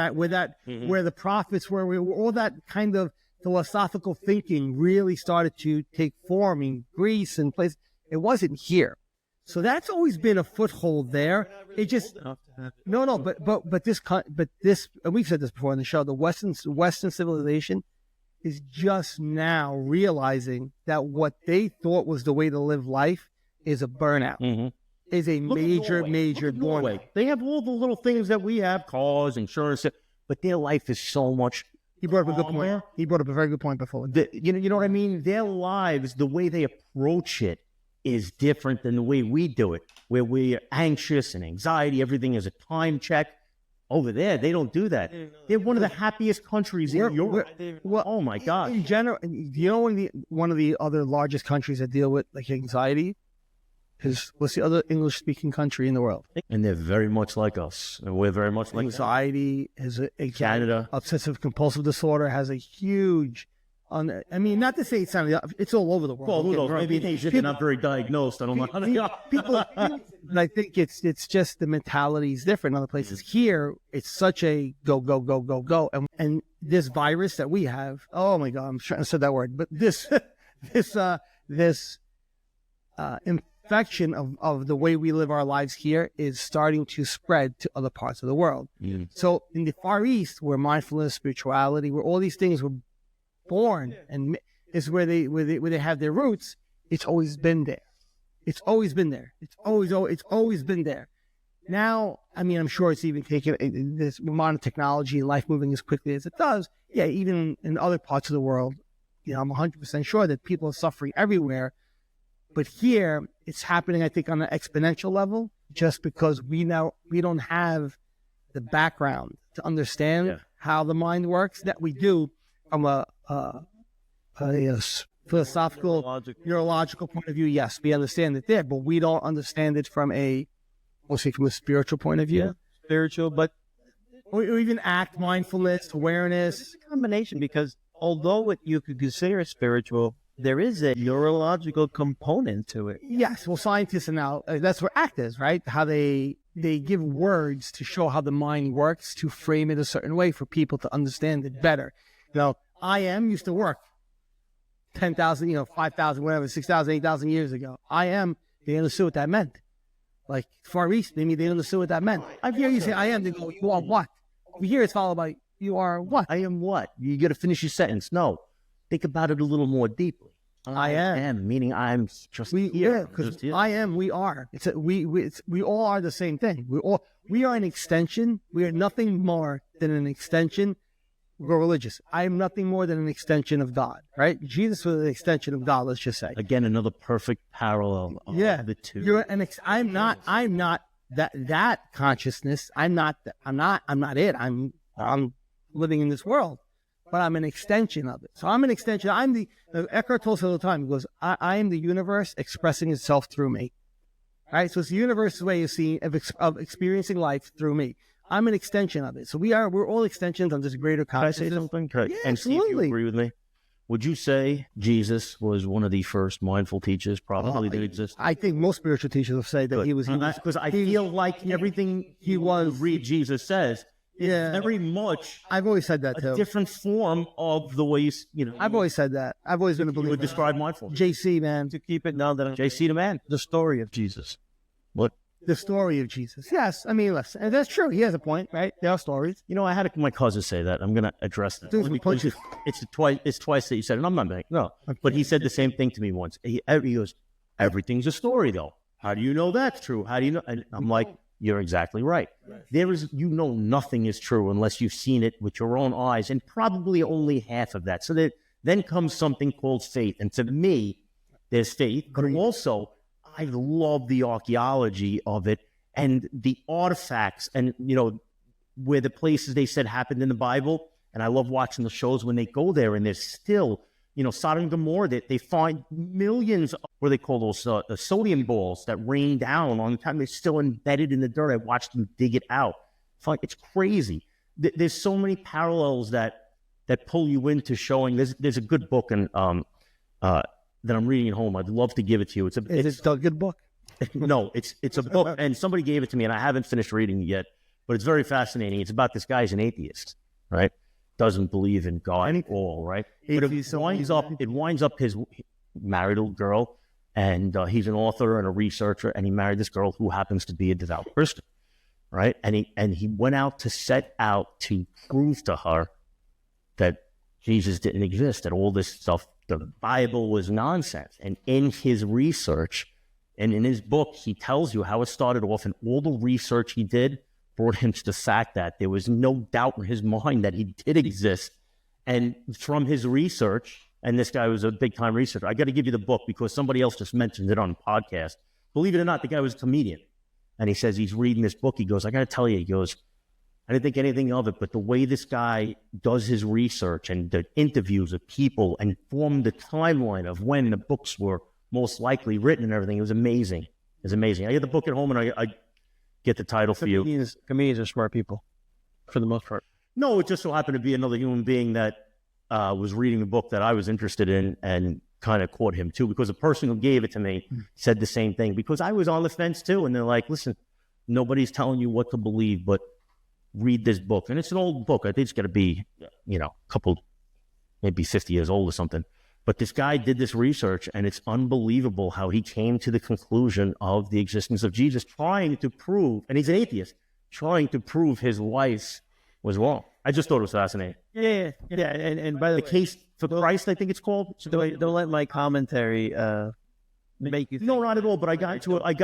the prophets were, where all that kind of philosophical thinking really started to take form in Greece and places. It wasn't here. So that's always been a foothold there. It just but this, and we've said this before in the show, the Western civilization is just now realizing that what they thought was the way to live life is a burnout. Is a major burnout. They have all the little things that we have, cars, insurance, but their life is so much He brought up a good point. He brought up a very good point before. You know what I mean? Their lives, the way they approach it is different than the way we do it, where we're anxious and anxiety. Everything is a time check. Over there, they don't do that. They're one of the happiest countries in Europe. Well, oh my God! In general, you know, one of the other largest countries that deal with like anxiety is what's the other English-speaking country in the world? And they're very much like us, and we're very much like anxiety. Is a Canada. Obsessive compulsive disorder has a huge. I mean, not to say it's all over the world. Well, who knows? Maybe they're not very diagnosed. I don't know. People, and I think it's just the mentality is different in other places. Here, it's such a go, go, go, go, go. And this virus that we have, oh my God, I'm trying to say that word, but this infection of the way we live our lives here is starting to spread to other parts of the world. So in the Far East, where mindfulness, spirituality, where all these things were born and is where they have their roots, it's always been there. It's always been there. It's always been there. Now, I mean, I'm sure it's even taken this modern technology and life moving as quickly as it does. Yeah, even in other parts of the world, you know, I'm 100% sure that people are suffering everywhere. But here, it's happening, I think, on an exponential level, just because we don't have the background to understand how the mind works that we do from a philosophical, neurological point of view. Yes, we understand it there, but we don't understand it from a spiritual point of view. Yeah, spiritual, but or even mindfulness, awareness. It's a combination, because although you could consider it spiritual, there is a neurological component to it. Yes, well, scientists are now, that's where ACT is, right? How they give words to show how the mind works, to frame it a certain way for people to understand it better. You know, I am used to work 10,000, 5,000, whatever, 6,000, 8,000 years ago. They understood what that meant. Like Far East, maybe they understood what that meant. I hear you say I am, they go, you are what? Over here it's followed by, you are what? I am what? You got to finish your sentence. No, think about it a little more deeply. I am, meaning I'm just here. Yeah, because I am, we are. We all are the same thing. We are an extension. We are nothing more than an extension. We're religious. I am nothing more than an extension of God, right? Jesus was an extension of God, let's just say. Again, another perfect parallel of the two. I'm not that consciousness. I'm not it. I'm living in this world, but I'm an extension of it. So I'm an extension. Eckhart Tolle all the time. He goes, I am the universe expressing itself through me. Right? So it's the universe's way of experiencing life through me. I'm an extension of it. So we're all extensions of this greater consciousness. Can I say something? Yeah, and see if you agree with me. Would you say Jesus was one of the first mindful teachers probably that exist? I think most spiritual teachers will say that he was. Because I feel like everything read Jesus says is very much. I've always said that too. A different form of the way I've always said that. I've always been a believer. You would describe mindfulness. JC, man. To keep it now that JC the man. The story of Jesus. What? The story of Jesus. Yes. I mean, listen, and that's true. He has a point, right? There are stories. You know, I had my cousin say that. I'm going to address that. It's twice that you said it. And I'm not making no. Okay. But he said the same thing to me once. He goes, everything's a story, though. How do you know that's true? How do you know? And I'm like, you're exactly right. There is, nothing is true unless you've seen it with your own eyes, and probably only half of that. So then comes something called faith. And to me, there's faith, but also I love the archaeology of it and the artifacts and, where the places they said happened in the Bible. And I love watching the shows when they go there and there's still, Sodom and Gomorrah, they find millions of, what do they call those, sodium balls that rain down on the time. They're still embedded in the dirt. I watched them dig it out. It's crazy. There's so many parallels that pull you into showing. There's a good book and that I'm reading at home. I'd love to give it to you. It's a good book. No, it's a book, and somebody gave it to me, and I haven't finished reading it yet. But it's very fascinating. It's about this guy's an atheist, right? Doesn't believe in God at all, right? But it winds up his married a girl, and he's an author and a researcher, and he married this girl who happens to be a devout Christian, right? And he went out to set out to prove to her that Jesus didn't exist, that all this stuff, the Bible was nonsense. And in his research and in his book, he tells you how it started off, and all the research he did brought him to the fact that there was no doubt in his mind that he did exist And from his research, and this guy was a big time researcher, I got to give you the book because somebody else just mentioned it on a podcast. Believe it or not, the guy was a comedian. And he says he's reading this book. He goes, I got to tell you, he goes, I didn't think anything of it, but the way this guy does his research and the interviews of people and formed the timeline of when the books were most likely written and everything, it was amazing. It was amazing. I get the book at home and I get the title for you. Comedians are smart people, for the most part. No, it just so happened to be another human being that was reading the book that I was interested in and kind of caught him too, because the person who gave it to me said the same thing, because I was on the fence too. And they're like, listen, nobody's telling you what to believe, but read this book. And it's an old book. I think it's got to be, a couple, maybe 50 years old or something. But this guy did this research, and it's unbelievable how he came to the conclusion of the existence of Jesus, trying to prove, and he's an atheist, trying to prove his life was wrong. I just thought it was fascinating. Yeah. And by the way, case for Christ, I think it's called. Don't let my commentary make you think. No, not at all. But I got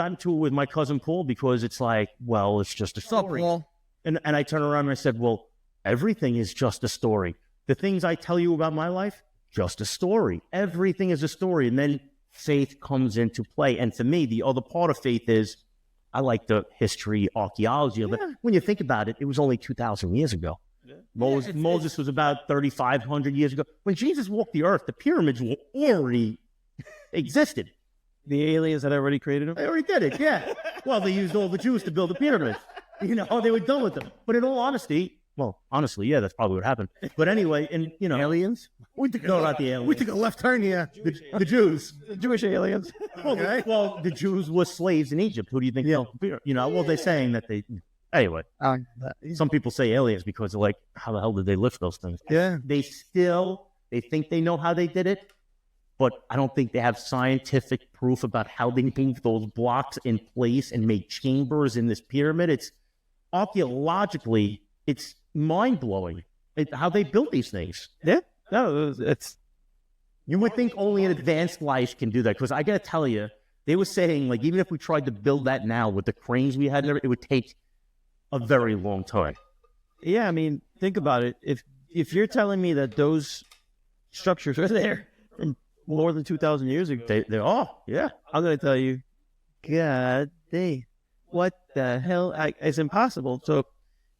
into it with my cousin Paul because it's like, well, it's just a story. Paul? And I turned around and I said, well, everything is just a story. The things I tell you about my life, just a story. Everything is a story. And then faith comes into play. And to me, the other part of faith is I like the history, archaeology of it. When you think about it, it was only 2,000 years ago. Yeah. Moses was about 3,500 years ago. When Jesus walked the earth, the pyramids already existed. The aliens had already created them? They already did it, yeah. Well, they used all the Jews to build the pyramids. They were done with them. But in all honesty, honestly, yeah, that's probably what happened. But anyway, aliens? No, not the aliens. We took a left turn here. The Jews. The Jewish aliens. Okay. Well, the Jews were slaves in Egypt. Who do you think? They're saying that they... Anyway, some people say aliens because they're like, how the hell did they lift those things? Yeah. They think they know how they did it, but I don't think they have scientific proof about how they moved those blocks in place and made chambers in this pyramid. It's archaeologically, it's mind-blowing how they built these things. Yeah. No, it's... You would think only an advanced life can do that, because I got to tell you, they were saying, like, even if we tried to build that now with the cranes we had, it would take a very long time. Yeah, I mean, think about it. If you're telling me that those structures are there from more than 2,000 years ago, they are. Yeah, I'm going to tell you, God dang, what the hell? It's impossible. So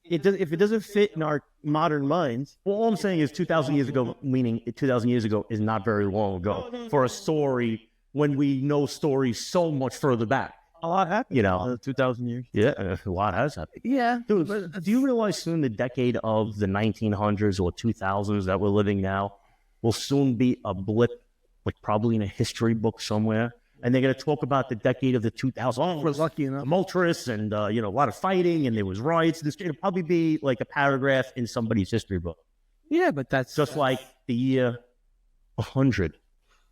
if it doesn't fit in our modern minds, well, all I'm saying is 2,000 years ago, meaning 2,000 years ago is not very long ago for a story when we know stories so much further back. A lot happened. 2,000 years. Yeah, a lot has happened. Yeah. Dude, do you realize soon the decade of the 1900s or 2000s that we're living now will soon be a blip, like probably in a history book somewhere? And they're going to talk about the decade of the 2000s. Oh, we're lucky enough. Tumultuous and, a lot of fighting, and there was riots. It'll probably be like a paragraph in somebody's history book. Yeah, but that's... Just like the year 100.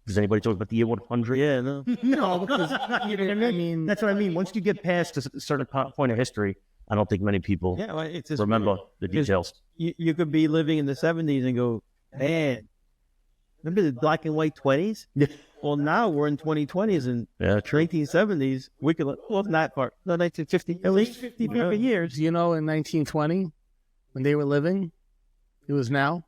Does anybody talk about the year 100? Yeah, no. No, because, I mean... That's what I mean. Once you get past a certain point of history, I don't think many people remember the details. You could be living in the 70s and go, man, remember the black and white 20s? Yeah. Well, now we're in 2020s and 1970s. We could, not part. No, 1950. At least 50 years. In 1920, when they were living, it was now.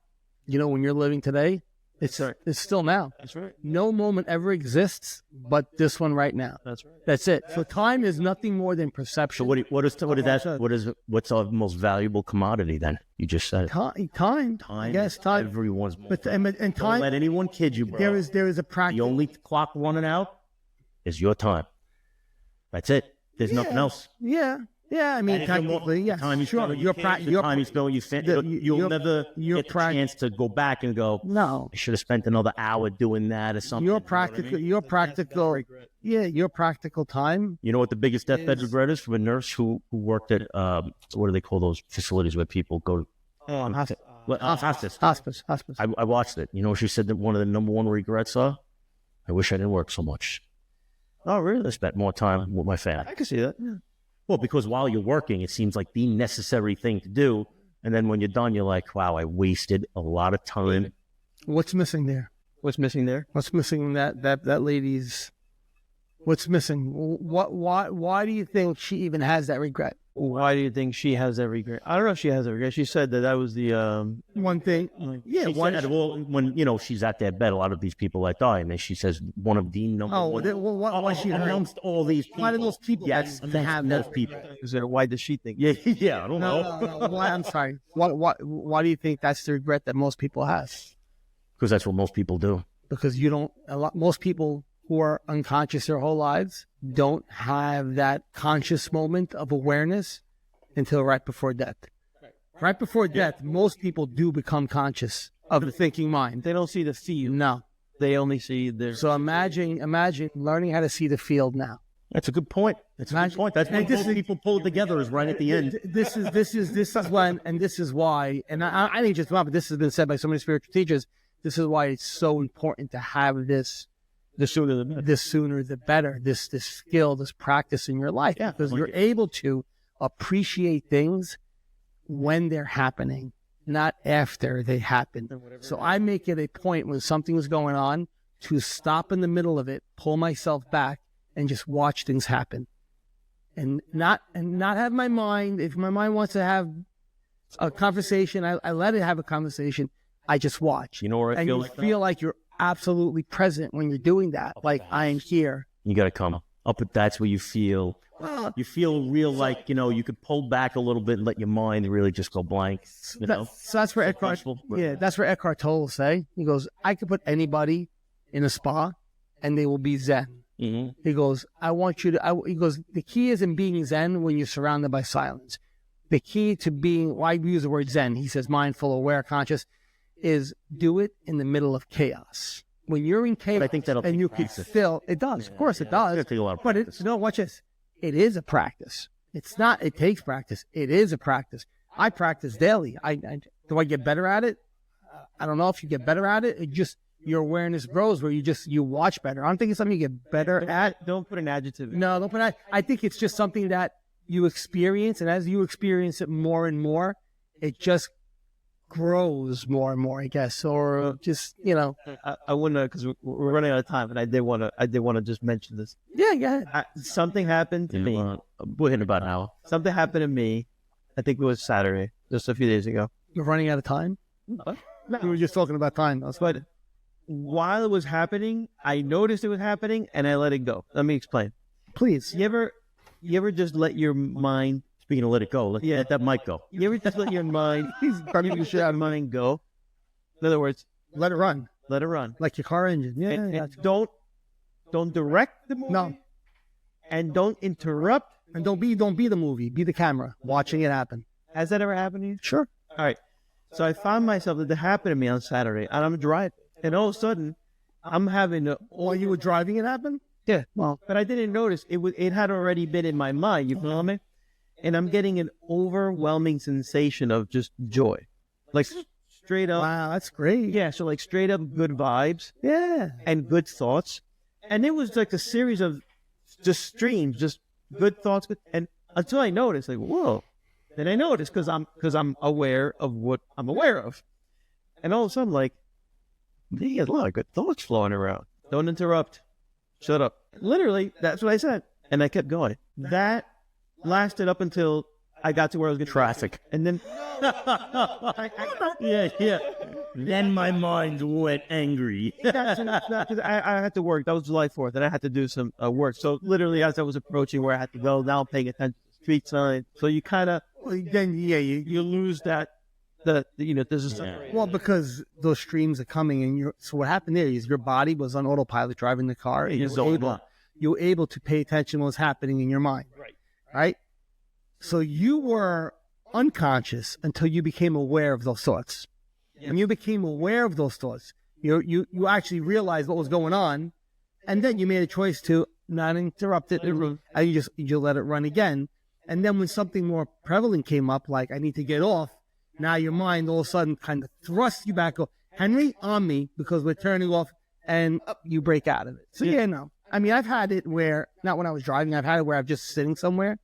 When you're living today, it's still now. That's right. No moment ever exists but this one right now. That's right. That's it. So time is nothing more than perception. So what's our most valuable commodity then? You just said it. Time. Yes, time. Everyone's most and time. Don't let anyone kid you, bro. There is a practice. The only clock running out is your time. That's it. There's nothing else. Yeah. Yeah, I mean, technically, yes. Time you sure. Spend, you'll never get the chance to go back and go, no, I should have spent another hour doing that or something. Your practical time. You know what the biggest deathbed regret is from a nurse who worked at, what do they call those facilities where people go to? Hospice. I watched it. She said that one of the number one regrets are, I wish I didn't work so much. Oh, really? I spent more time with my family. I can see that, yeah. Well, because while you're working, it seems like the necessary thing to do. And then when you're done, you're like, wow, I wasted a lot of time. What's missing there? What's missing there? What's missing that lady's... What's missing? Why do you think she even has that regret? Why do you think she has that regret? I don't know if she has that regret. She said that was the one thing. Yeah, when she's at their bed, a lot of these people that die, and then she says one of the number one. Why she amongst all these people? Why do those people? Yes, they have those people. Why does she think? Yeah, I don't know. No. Why? I'm sorry. Why do you think that's the regret that most people have? Because that's what most people do. Because most people who are unconscious their whole lives don't have that conscious moment of awareness until right before death. Right before death, most people do become conscious of the thinking mind. They don't see the field. No. They only see their... So imagine learning how to see the field now. That's a good point. That's what most people pull together is right at the end. This is when, and this is why, and I didn't just but this has been said by so many spiritual teachers, this is why it's so important to have this the sooner the better. The sooner the better. This skill, this practice in your life, because you're able to appreciate things when they're happening, not after they happen. So I make it a point when something is going on to stop in the middle of it, pull myself back, and just watch things happen, and not have my mind. If my mind wants to have a conversation, I let it have a conversation. I just watch. You know where I feel like you're absolutely present when you're doing that. Like I am here. You got to come up. That's where you feel. You feel real, like you could pull back a little bit and let your mind really just go blank. So that's where Eckhart. Yeah, that's where Eckhart Tolle say. He goes, I could put anybody in a spa, and they will be zen. Mm-hmm. He goes, I want you to. He goes, the key isn't being zen when you're surrounded by silence. The key to being, why we use the word zen? He says, mindful, aware, conscious, is do it in the middle of chaos. When you're in chaos, but I think that'll and you can still, it does. Of course, it does. It's take a lot of practice. But watch this. It is a practice. It's not. It takes practice. It is a practice. I practice daily. Do I get better at it? I don't know if you get better at it. It just your awareness grows where you watch better. I don't think it's something you get better at. Don't put an adjective in. No, don't put an. I think it's just something that you experience, and as you experience it more and more, it just grows more and more, I guess, or just I wouldn't, because we're running out of time, and I did want to just mention this. Yeah. Something happened to me. We're hitting about an hour. Something happened to me. I think it was Saturday, just a few days ago. You're running out of time. What? No. We were just talking about time. But while it was happening, I noticed it was happening, and I let it go. Let me explain, please. You ever just let your mind? Speaking of let it go, let that mic go. You ever just let your mind, mind go? In other words, let it run. Let it run. Like your car engine. Yeah. And don't direct the movie. No. And don't interrupt. And don't be the movie. Be the camera, watching it happen. Has that ever happened to you? Sure. All right. So I found myself that happened to me on Saturday, and I'm driving, and all of a sudden, I'm having to. While you were driving, it happened? Yeah. Well, but I didn't notice it had already been in my mind. You feel me? And I'm getting an overwhelming sensation of just joy. Like straight up. Wow, that's great. Yeah, so like straight up good vibes. Yeah. And good thoughts. And it was like a series of just streams, just good thoughts. And until I noticed, like, whoa. Then I noticed because I'm aware of what I'm aware of. And all of a sudden, like, he has a lot of good thoughts flowing around. Don't interrupt. Shut up. Literally, that's what I said. And I kept going. That lasted up until I got to where I was getting traffic. And then yeah. Then my mind went angry. I had to work. That was July 4th, and I had to do some work. So literally, as I was approaching where I had to go, now I'm paying attention to the street sign. So you kind of you lose that. There's a well, because those streams are coming, and so what happened there is your body was on autopilot driving the car. You were able to pay attention to what's happening in your mind. Right? So you were unconscious until you became aware of those thoughts. Yes. And you became aware of those thoughts. You actually realized what was going on, and then you made a choice to not interrupt it, and you let it run again. And then when something more prevalent came up, like I need to get off, now your mind all of a sudden kind of thrusts you back. Go, Henry, on me, because we're turning off, and you break out of it. So I mean, I've had it where, not when I was driving, I've had it where I'm just sitting somewhere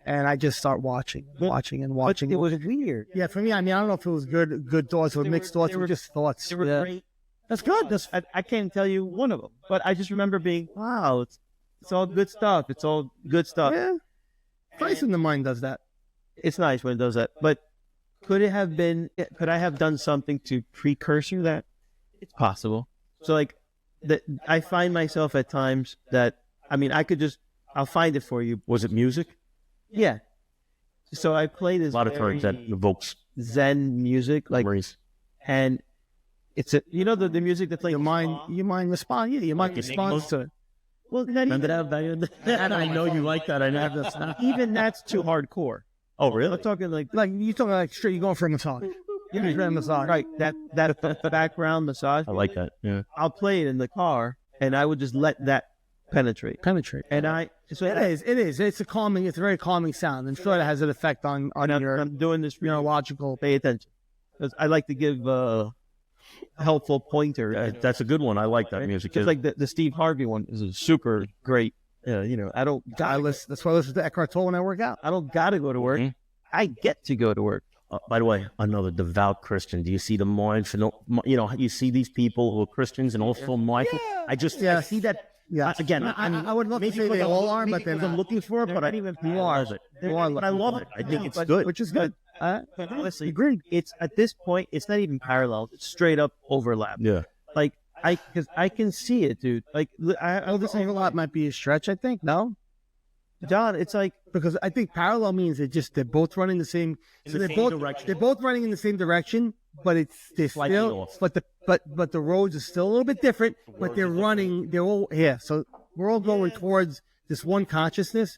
and I just start watching. But it was weird. Yeah, for me, I mean, I don't know if it was good thoughts or mixed thoughts or just thoughts. They were great. That's good. I can't tell you one of them, but I just remember being, wow, it's all good stuff. It's all good stuff. Yeah. Nice when the mind does that. it's nice when it does that. But could I have done something to precursor that? It's possible. So like I find myself at times that, I'll find it for you. Was it music? Yeah. So I play this A lot of times that evokes Zen music, like, memories. and it's the music that's like Your mind responds. Yeah, your mind responds to it. Well, Remember that? I know you like that. I know. even that's too hardcore. Oh, really? I'm talking like You talking like straight. You're going for a massage. You're for a massage. right that background massage. I like that. Yeah. I'll play it in the car, and I would just let that penetrate. And It is. It's a very calming sound. I'm sure it has an effect on your I'm doing this neurological. pay attention. 'Cause I like to give a helpful pointer. That's a good one. I like that music. Just like the Steve Harvey one is a super great. I don't. That's why I listen to Eckhart Tolle when I work out. I don't gotta go to work. Mhm. I get to go to work. By the way, another devout Christian. Do you see the mindful? You see these people who are Christians and also mindful. I see that. Yeah. Again, I would love to say they all are, but then I'm looking for it, but I even love it. But I love it. I think it's good. which is good. But honestly, agreed. It's at this point, it's not even parallel. It's straight up overlap. Yeah. Like because I can see it, dude. Like This overlap might be a stretch. I think no. John, it's like Because I think parallel means they're both running the same. direction. They're both running in the same direction, but they're Slightly still. off. But the roads are still a little bit different. But they're running. They're all So we're all going towards this one consciousness.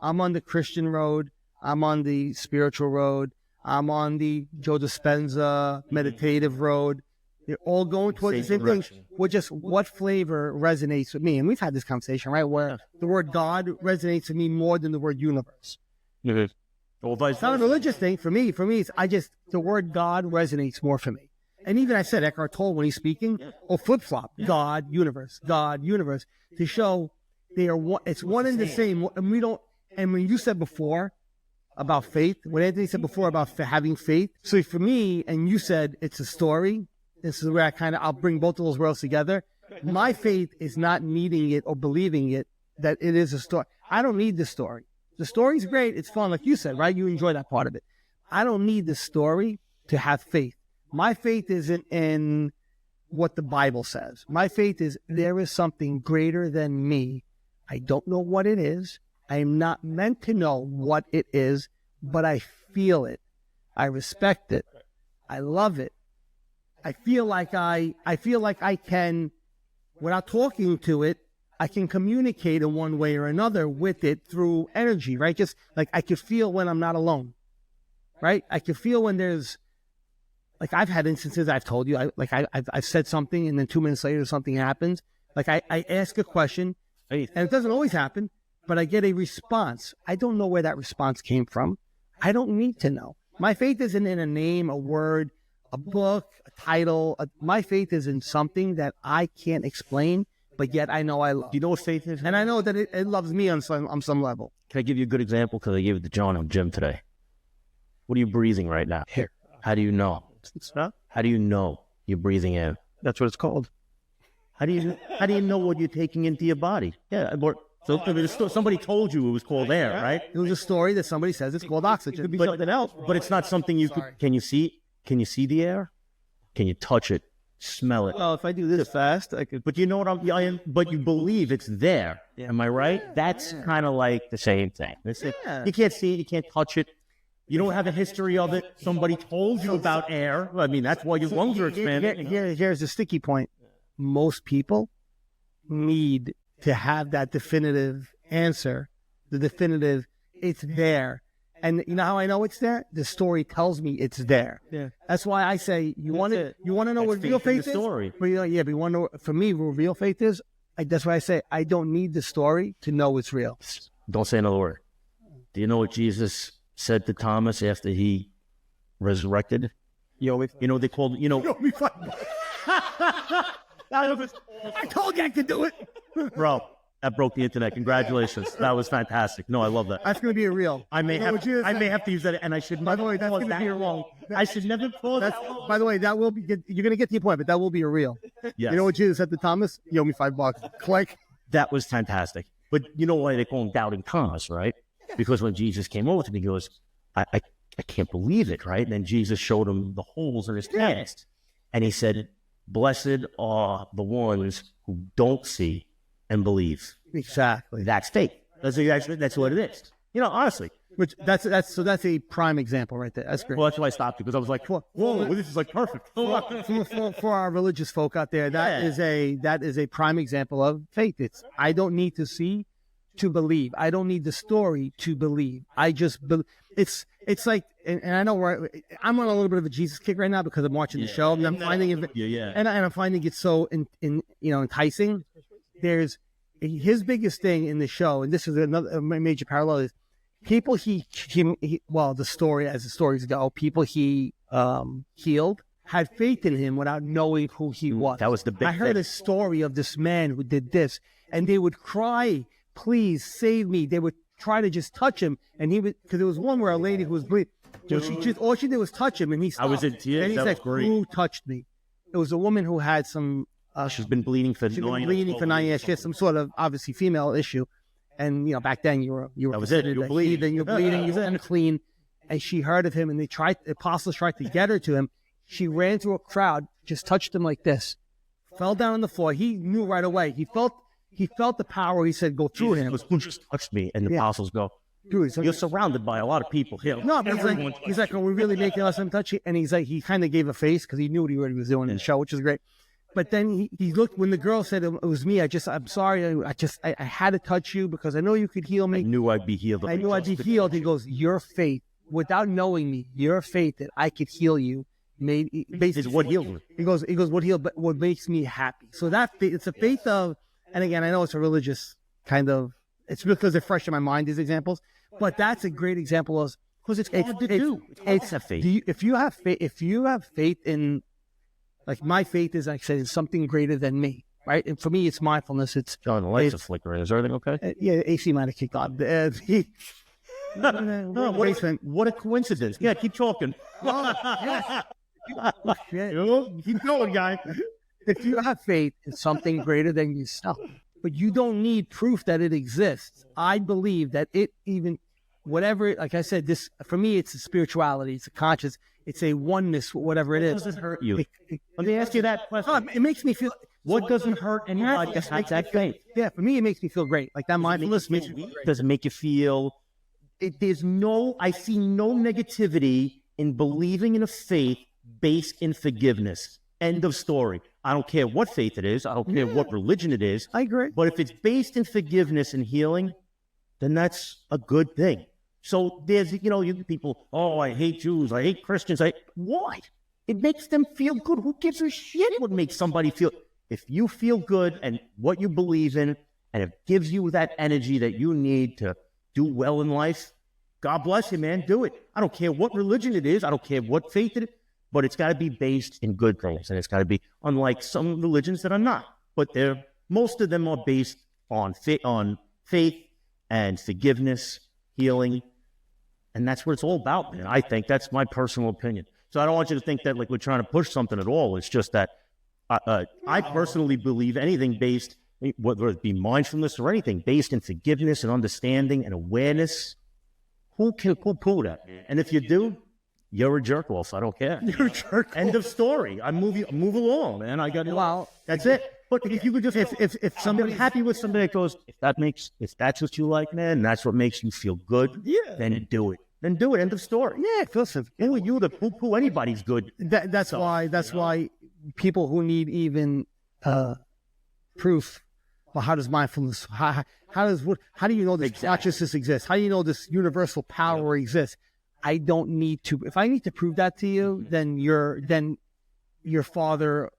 I'm on the Christian road. I'm on the spiritual road. I'm on the Joe Dispenza meditative road. They're all going towards the same thing. We're just what flavor resonates with me. And we've had this conversation, right? Where the word God resonates with me more than the word universe. Mhm. Well, vice It's not a versa. religious thing. For me, it's the word God resonates more for me. And even I said Eckhart Tolle when he's speaking, flip-flop, God, universe, to show they are one, it's one and the same. And when you said before about faith, what Anthony said before about having faith, so for me, and you said it's a story, this is where I'll bring both of those worlds together. My faith is not needing it or believing it, that it is a story. I don't need the story. The story's great. It's fun. Like you said, right? You enjoy that part of it. I don't need the story to have faith. My faith isn't in what the Bible says. My faith is there is something greater than me. I don't know what it is. I am not meant to know what it is, but I feel it. I respect it. I love it. I feel like I can, without talking to it, I can communicate in one way or another with it through energy, right? Just like I could feel when I'm not alone, right? I could feel when there's, like I've had instances I've told you, I've said something and then 2 minutes later something happens. Like I ask a question and it doesn't always happen, but I get a response. I don't know where that response came from. I don't need to know. My faith isn't in a name, a word, a book, a title. My faith is in something that I can't explain, but yet I know I love. Do you know what faith is? And I know that it loves me on some level. Can I give you a good example? Because I gave it to John on gym today. What are you breathing right now? Here. How do you know? Huh? How do you know you're breathing in? That's what it's called. How do you know what you're taking into your body? Yeah. So somebody told you it was called air, right? It was a story that somebody says it's called oxygen. It could be something else. But it's not something you could. Can you see? Can you see the air? Can you touch it? Smell it? Well, if I do this fast, I could. But you know what but you believe it's there. Yeah. Am I right? That's kind of like the same thing. Yeah. You can't see it. You can't touch it. You don't have a history of it. Somebody told you about air. I mean, that's why your lungs are expanding. Here's the sticky point. Most people need to have that definitive answer, the definitive, it's there. And you know how I know it's there? The story tells me it's there. Yeah. That's why I say you want to know what real faith is. Story. But but you want to know, for me, what real faith is. That's why I say I don't need the story to know it's real. Don't say another word. Do you know what Jesus said to Thomas after he resurrected? You know they called Me fun. I told you I could do it. Bro, that broke the internet. Congratulations. That was fantastic. No, I love that. That's going to be a real. I may have to use that, and I should. By the way, that's going to be a wrong. I should never pause that. By the way, that will be. You're going to get the point, but that will be a real. Yes. You know what Jesus said to Thomas? You owe me $5. Click. That was fantastic. But you know why they call him Doubting Thomas, right? Because when Jesus came over to me, he goes, I can't believe it, right? And then Jesus showed him the holes in his hands. And he said, blessed are the ones who don't see and believe. Exactly. That's faith. That's what it is. You know, honestly. Which that's a prime example right there. That's great. Well, that's why I stopped, because I was like, whoa, this is like perfect. For our religious folk out there, that is a prime example of faith. It's, I don't need to see to believe. I don't need the story to believe. I just it's like, and I know I'm on a little bit of a Jesus kick right now because I'm watching the show, and I'm finding it, and I'm finding it so enticing. There's his biggest thing in the show, and this is another major parallel, is people well, the story, as the stories go, people he healed had faith in him without knowing who he was. That was the big I heard thing. a story of this man who did this, and they would cry, please save me. They would try to just touch him, and he would, because there was one where a lady who was bleeding, all she did was touch him, and he stopped. I was in tears. And he's That like, was great. who touched me? It was a woman who had some She's been bleeding for 9 years. She had some sort of obviously female issue, and back then you were That was it. You were bleeding. You're bleeding. You were unclean, and she heard of him, and the apostles tried to get her to him. She ran through a crowd, just touched him like this, fell down on the floor. He knew right away. He felt the power. He said, "Go through him." Who just touched me? And the apostles go, Dude, you're surrounded by a lot of people here. no, but he's like, are we really making us untouchy? And he's like, he kind of gave a face because he knew what he was doing in the show, which is great. But then he looked, when the girl said it was me, I'm sorry, I had to touch you because I know you could heal me. I knew I'd be healed. I knew I'd be healed. He goes, your faith, without knowing me, your faith that I could heal you Is what healed me. He goes, what makes me happy. So that it's a faith of, and again, I know it's a religious kind of, it's because they're fresh in my mind, these examples, but that's a great example of, Because it's hard to do. It's a faith. if you have faith in, like my faith is, like I said, is something greater than me, right? And for me, it's mindfulness. It's John, the lights are flickering. Is everything okay? yeah, AC might have kicked on. What a coincidence. Yeah, keep talking. Keep going, guy. If you have faith in something greater than yourself, but you don't need proof that it exists, I believe that it even, whatever, like I said, this, for me, it's a spirituality, it's a conscious, it's a oneness, whatever it is. What doesn't hurt you? Let me ask you that question. It makes me feel, What doesn't hurt anybody that has that faith? yeah, for me, it makes me feel great. Like that mindfulness makes me feel great. Does it make you feel? I see no negativity in believing in a faith based in forgiveness. End of story. I don't care what faith it is. I don't care what religion it is. I agree. But if it's based in forgiveness and healing, then that's a good thing. So there's, you people, oh, I hate Jews, I hate Christians. Why? It makes them feel good. Who gives a shit what makes somebody feel? If you feel good and what you believe in, and it gives you that energy that you need to do well in life, God bless you, man. Do it. I don't care what religion it is. I don't care what faith it is, but it's got to be based in good things. And it's got to be, unlike some religions that are not, but most of them are based on faith and forgiveness, healing. And that's what it's all about, man. I think that's my personal opinion. So I don't want you to think that like we're trying to push something at all. It's just that I personally believe anything based, whether it be mindfulness or anything, based in forgiveness and understanding and awareness, who can pull that? And if you do, you're a jerk off. I don't care. You're a jerk. End of story. I move along, man. That's it. But if you could just, if somebody happy with somebody that goes, if that's what you like, man, that's what makes you feel good, then do it. Then do it. End of story. Yeah, listen. Anyway, you to poo anybody's good. That's why people who need even proof. Well, how does mindfulness? How do you know this consciousness exists? How do you know this universal power exists? I don't need to. If I need to prove that to you, then you're farther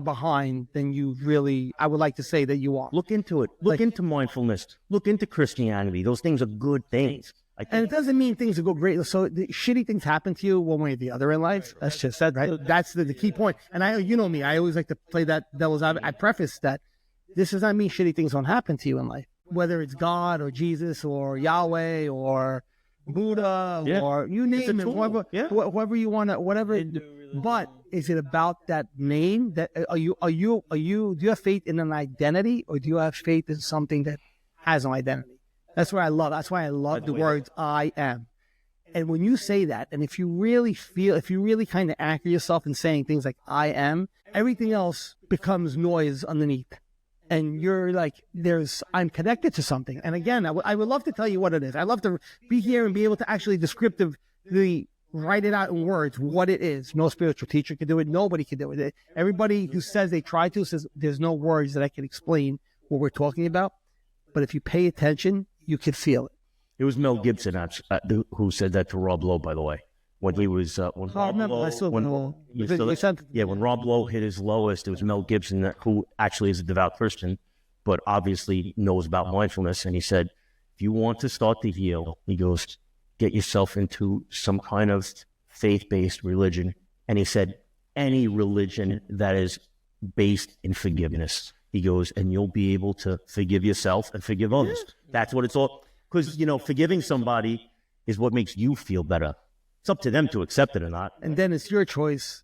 behind than you really. I would like to say that you are. Look into it. Look into mindfulness. Look into Christianity. Those things are good things. And it doesn't mean things will go great. So the shitty things happen to you one way or the other in life. That's just said, right? That's the key point. And you know me, I always like to play that devil's advocate. I preface that this does not mean shitty things don't happen to you in life. Whether it's God or Jesus or Yahweh or Buddha or you name it, whoever you want to, whatever. But is it about that name? That do you have faith in an identity, or do you have faith in something that has an identity? That's why I love the words I am. And when you say that, and if you really kind of anchor yourself in saying things like I am, everything else becomes noise underneath. And you're like, I'm connected to something. And again, I would love to tell you what it is. I'd love to be here and be able to actually descriptively write it out in words, what it is. No spiritual teacher could do it. Nobody could do it. Everybody who says they try to says there's no words that I can explain what we're talking about. But if you pay attention, you can feel it. It was Mel Gibson who said that to Rob Lowe, by the way. When he was, when Rob Lowe hit his lowest, it was Mel Gibson, who actually is a devout Christian, but obviously knows about mindfulness. And he said, if you want to start to heal, he goes, get yourself into some kind of faith-based religion. And he said, any religion that is based in forgiveness. He goes, and you'll be able to forgive yourself and forgive others. That's what it's all. Because, forgiving somebody is what makes you feel better. It's up to them to accept it or not. And then it's your choice.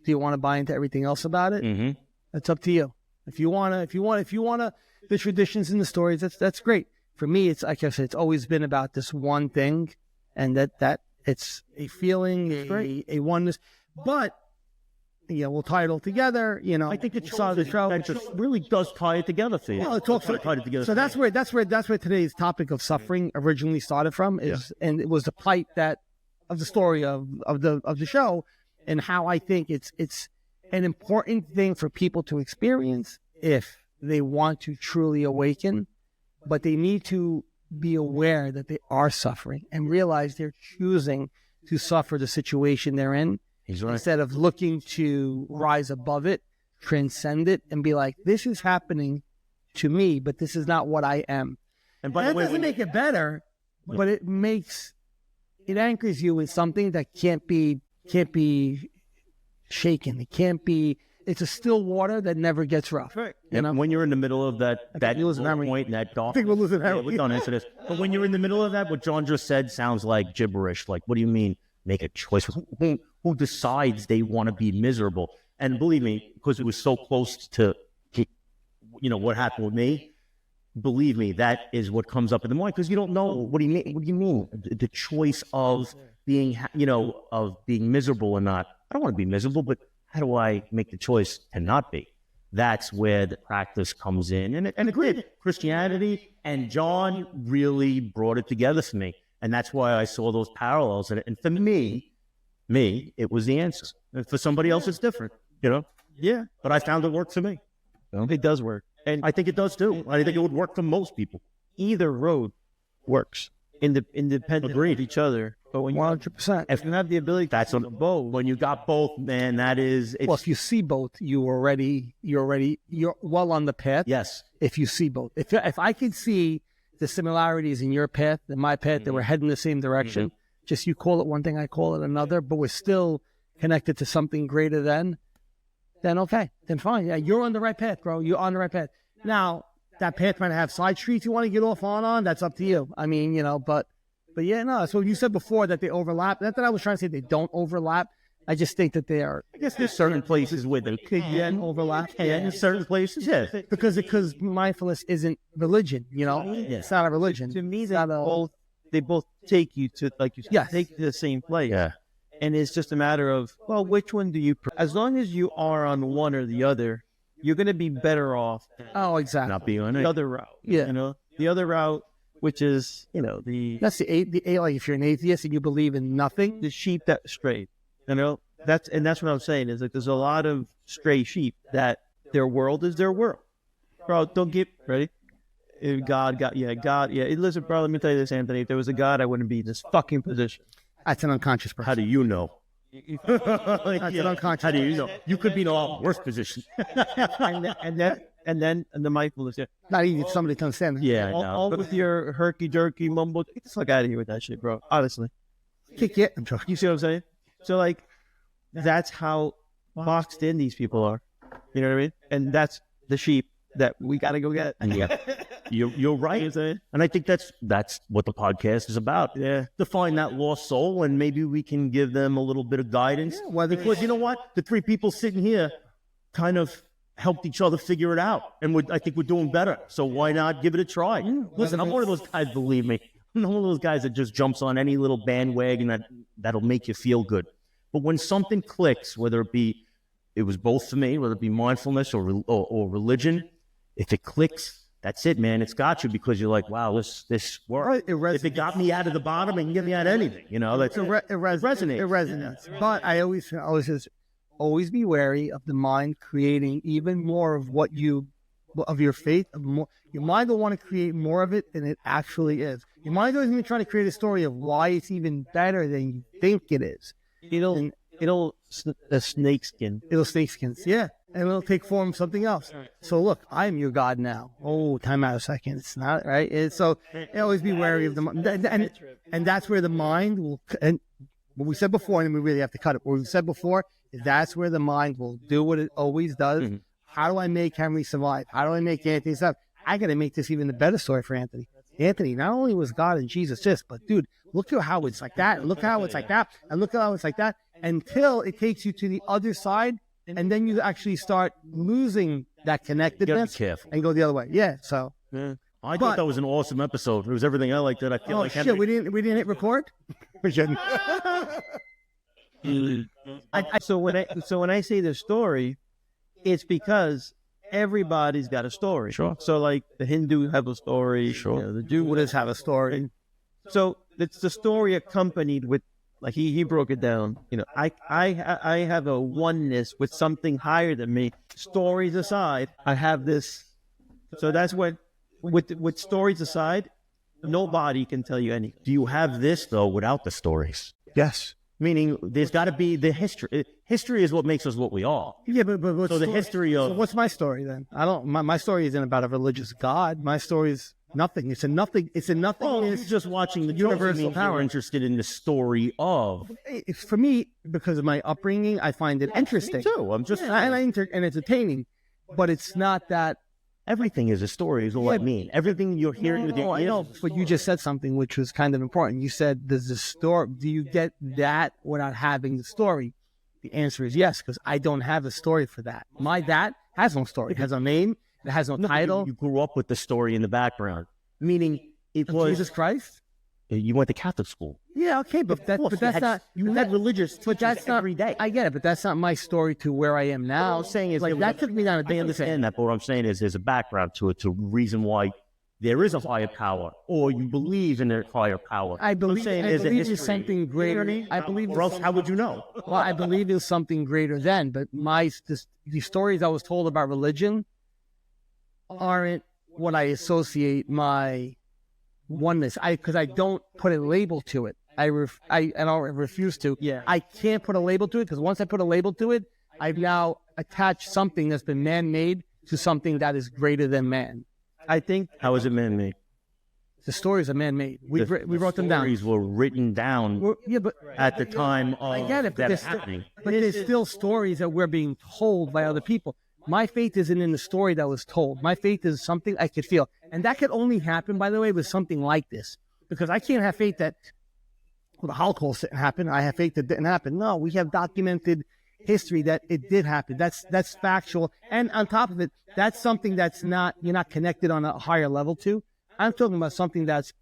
Do you want to buy into everything else about it? Mm-hmm. That's up to you. If you want the traditions and the stories, that's great. For me, it's like I said, it's always been about this one thing, and that it's a feeling, a oneness. But we'll tie it all together. I think it's the show that just really does tie it together for you. Well, it together. So that's where today's topic of suffering originally started from, and it was the plight of the story of the show, and how I think it's an important thing for people to experience if they want to truly awaken, but they need to be aware that they are suffering and realize they're choosing to suffer the situation they're in. He's right. Instead of looking to rise above it, transcend it, and be like, this is happening to me, but this is not what I am. And by the way, doesn't make it better, but it anchors you in something that can't be shaken. It's a still water that never gets rough. Right. When you're in the middle of that point, that dark. I think we'll lose it. We don't answer this. But when you're in the middle of that, what John just said sounds like gibberish. Like, what do you mean? Make a choice. Who decides they want to be miserable? And believe me, because it was so close to, what happened with me. Believe me, that is what comes up in the mind, because you don't know. What do you mean? What do you mean? The choice of being, of being miserable or not. I don't want to be miserable, but how do I make the choice to not be? That's where the practice comes in. And agreed, Christianity and John really brought it together for me. And that's why I saw those parallels. And for me, it was the answer. And for somebody else, it's different, Yeah. But I found it worked for me. It does work. And I think it does too. I think it would work for most people. Either road works independent of each other. But when 100%. If you have the ability to see both, when you got both, man, that is. Well, if you see both, you're well on the path. Yes. If you see both, if I could see the similarities in your path and my path, that we're heading the same direction. Just you call it one thing, I call it another, but we're still connected to something greater than okay, then fine. Yeah, you're on the right path, bro. You're on the right path. Now, that path might have side streets you want to get off on. That's up to you. I mean, but yeah, no. So you said before that they overlap. Not that I was trying to say they don't overlap. I just think that they are. I guess there's certain places where they can overlap. In certain places, yeah. Because mindfulness isn't religion, It's not a religion. To me, they both take you to, like you said, take you to the same place. Yeah. And it's just a matter of, which one do you... As long as you are on one or the other, you're going to be better off. Oh, exactly. Not being on the other route. Yeah. The other route, which is, the... That's the like if you're an atheist and you believe in nothing. The sheep that strayed. That's what I'm saying is like there's a lot of stray sheep that their world is their world. Bro, don't get ready. If God. Listen, bro, let me tell you this, Anthony. If there was a God, I wouldn't be in this fucking position. That's an unconscious person. How do you know? That's an unconscious. How do you know? You could be in a lot worse position. and then the mindfulness. Yeah. Not easy for somebody to understand. Yeah, all with your herky jerky mumbo. Get the fuck out of here with that shit, bro. Honestly. Kick it. I'm joking. You see what I'm saying? So like, that's how boxed in these people are. You know what I mean? And that's the sheep that we got to go get. Yeah. You're right. And I think that's what the podcast is about. Yeah. To find that lost soul, and maybe we can give them a little bit of guidance. Yeah, because you know what? The three people sitting here kind of helped each other figure it out. And I think we're doing better. So why not give it a try? Listen, I'm one of those guys, believe me. not one of those guys that just jumps on any little bandwagon that'll make you feel good. But when something clicks, whether it was both for me, whether it be mindfulness or religion, if it clicks, that's it, man. It's got you because you're like, wow, this works. If it got me out of the bottom, it can get me out of anything. You know, it resonates. It resonates. Yeah. But I always just always be wary of the mind creating even more of of your faith. Your mind will want to create more of it than it actually is. Your mind is even trying to create a story of why it's even better than you think it is. It'll snakeskin. It'll snakeskin, yeah. And it'll take form of something else. So look, I am your God now. Oh, time out a second. It's not, right? So always be wary of the mind. And that's where the mind will, and what we said before, and we really have to cut it. What we said before is that's where the mind will do what it always does. Mm-hmm. How do I make Henry survive? How do I make Anthony survive? I got to make this even the better story for Anthony. Anthony not only was God and Jesus but dude, look at how it's like that. Look how it's like that. And look at how it's like that. Until it takes you to the other side. And then you actually start losing that connectedness and go the other way. Yeah. So I thought that was an awesome episode. It was everything I liked. That I feel like shit, we didn't hit record. We shouldn't. So when I say the story, it's because everybody's got a story. Sure. So like the Hindu have a story. Sure. The Jews have a story. So it's the story accompanied with, like he broke it down. I have a oneness with something higher than me. Stories aside, I have this. So that's what, with stories aside, nobody can tell you anything. Do you have this though without the stories? Yes. Meaning there's got to be the history. History is what makes us what we are. Yeah, but so the history of. So what's my story then? My story isn't about a religious God. My story is nothing. It's a nothing. Well, you're just watching the universal power. You're interested in the story of. For me, because of my upbringing, I find it interesting. Me too. I'm just and entertaining, but it's not that. Everything is a story, is all I mean. Everything you're hearing with your ears. I know, but you just said something which was kind of important. You said, "Does the story? Do you get that without having the story?" The answer is yes, because I don't have a story for that. My dad has no story. It has no name. It has no title. You grew up with the story in the background, meaning it was Jesus Christ. You went to Catholic school. Yeah, okay, but that's not. You had religious, but that's not every day. I get it, but that's not my story to where I am now. What I'm saying is, like that took me down a day. I understand that, but what I'm saying is, there's a background to it, to reason why there is a higher power, or you believe in a higher power. I believe there's something greater. I believe. Or else, how would you know? Well, I believe there's something greater than. But the stories I was told about religion aren't what I associate my oneness. Because I don't put a label to it. I refuse to. Yeah. I can't put a label to it because once I put a label to it, I've now attached something that's been man-made to something that is greater than man. I think. How is it man-made? The stories are man-made. We wrote them down. Stories were written down at the time of I get it, but that happening. But there's still stories that we're being told by other people. My faith isn't in the story that was told. My faith is something I could feel. And that could only happen, by the way, with something like this. Because I can't have faith that the Holocaust didn't happen. I have faith that didn't happen. No, we have documented history that it did happen. That's factual. And on top of it, that's something that's you're not connected on a higher level to. I'm talking about something that's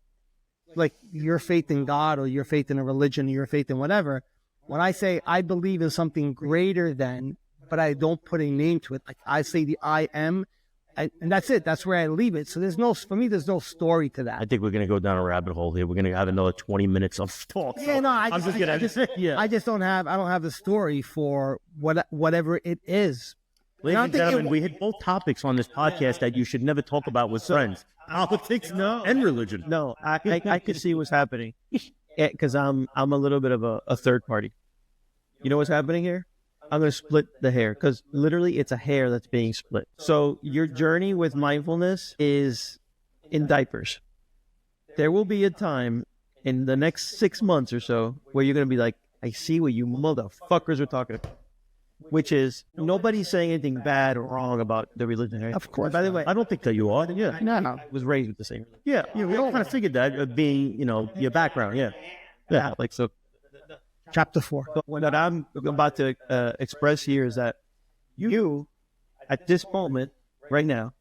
like your faith in God or your faith in a religion or your faith in whatever. When I say I believe in something greater than, but I don't put a name to it, like I say the I am, and that's it. That's where I leave it. So there's no story to that. I think we're going to go down a rabbit hole here. We're going to have another 20 minutes of talk. Yeah, no, I don't have the story for whatever it is. Ladies and gentlemen, we hit both topics on this podcast that you should never talk about with friends. Politics, and religion. No, I could see what's happening because I'm a little bit of a third party. You know what's happening here? I'm going to split the hair because literally it's a hair that's being split. So your journey with mindfulness is in diapers. There will be a time in the next 6 months or so where you're going to be like, I see what you motherfuckers are talking about. Which is, nobody's saying anything bad or wrong about the religion. Right? Of course. By the way, I don't think that you are. Yeah. No. I was raised with the same religion. Yeah, we all kind of figured that, being, your background, Yeah, like so. Chapter 4. What I'm about to express here is that you, at this moment, right now,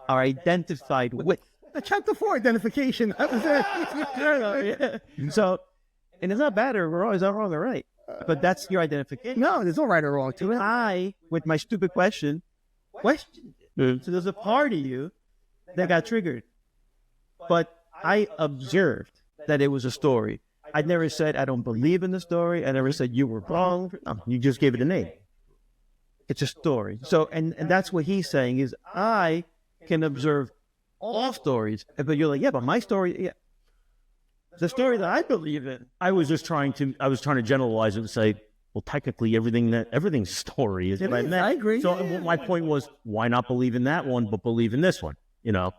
are identified with Chapter 4 identification. That was it. Yeah. So, and it's not bad or wrong. It's not wrong or right. But that's your identification. No, there's no right or wrong to it. I, with my stupid questioned it. So there's a part of you that got triggered. But I observed that it was a story. I never said I don't believe in the story. I never said you were wrong. No, you just gave it a name. It's a story. So, and that's what he's saying is I can observe all stories. But you're like, yeah, but my story, yeah. The story that I believe in. I was trying to generalize it and say, well, technically everything's story is what I meant. I agree. So my point was, why not believe in that one, but believe in this one, you know?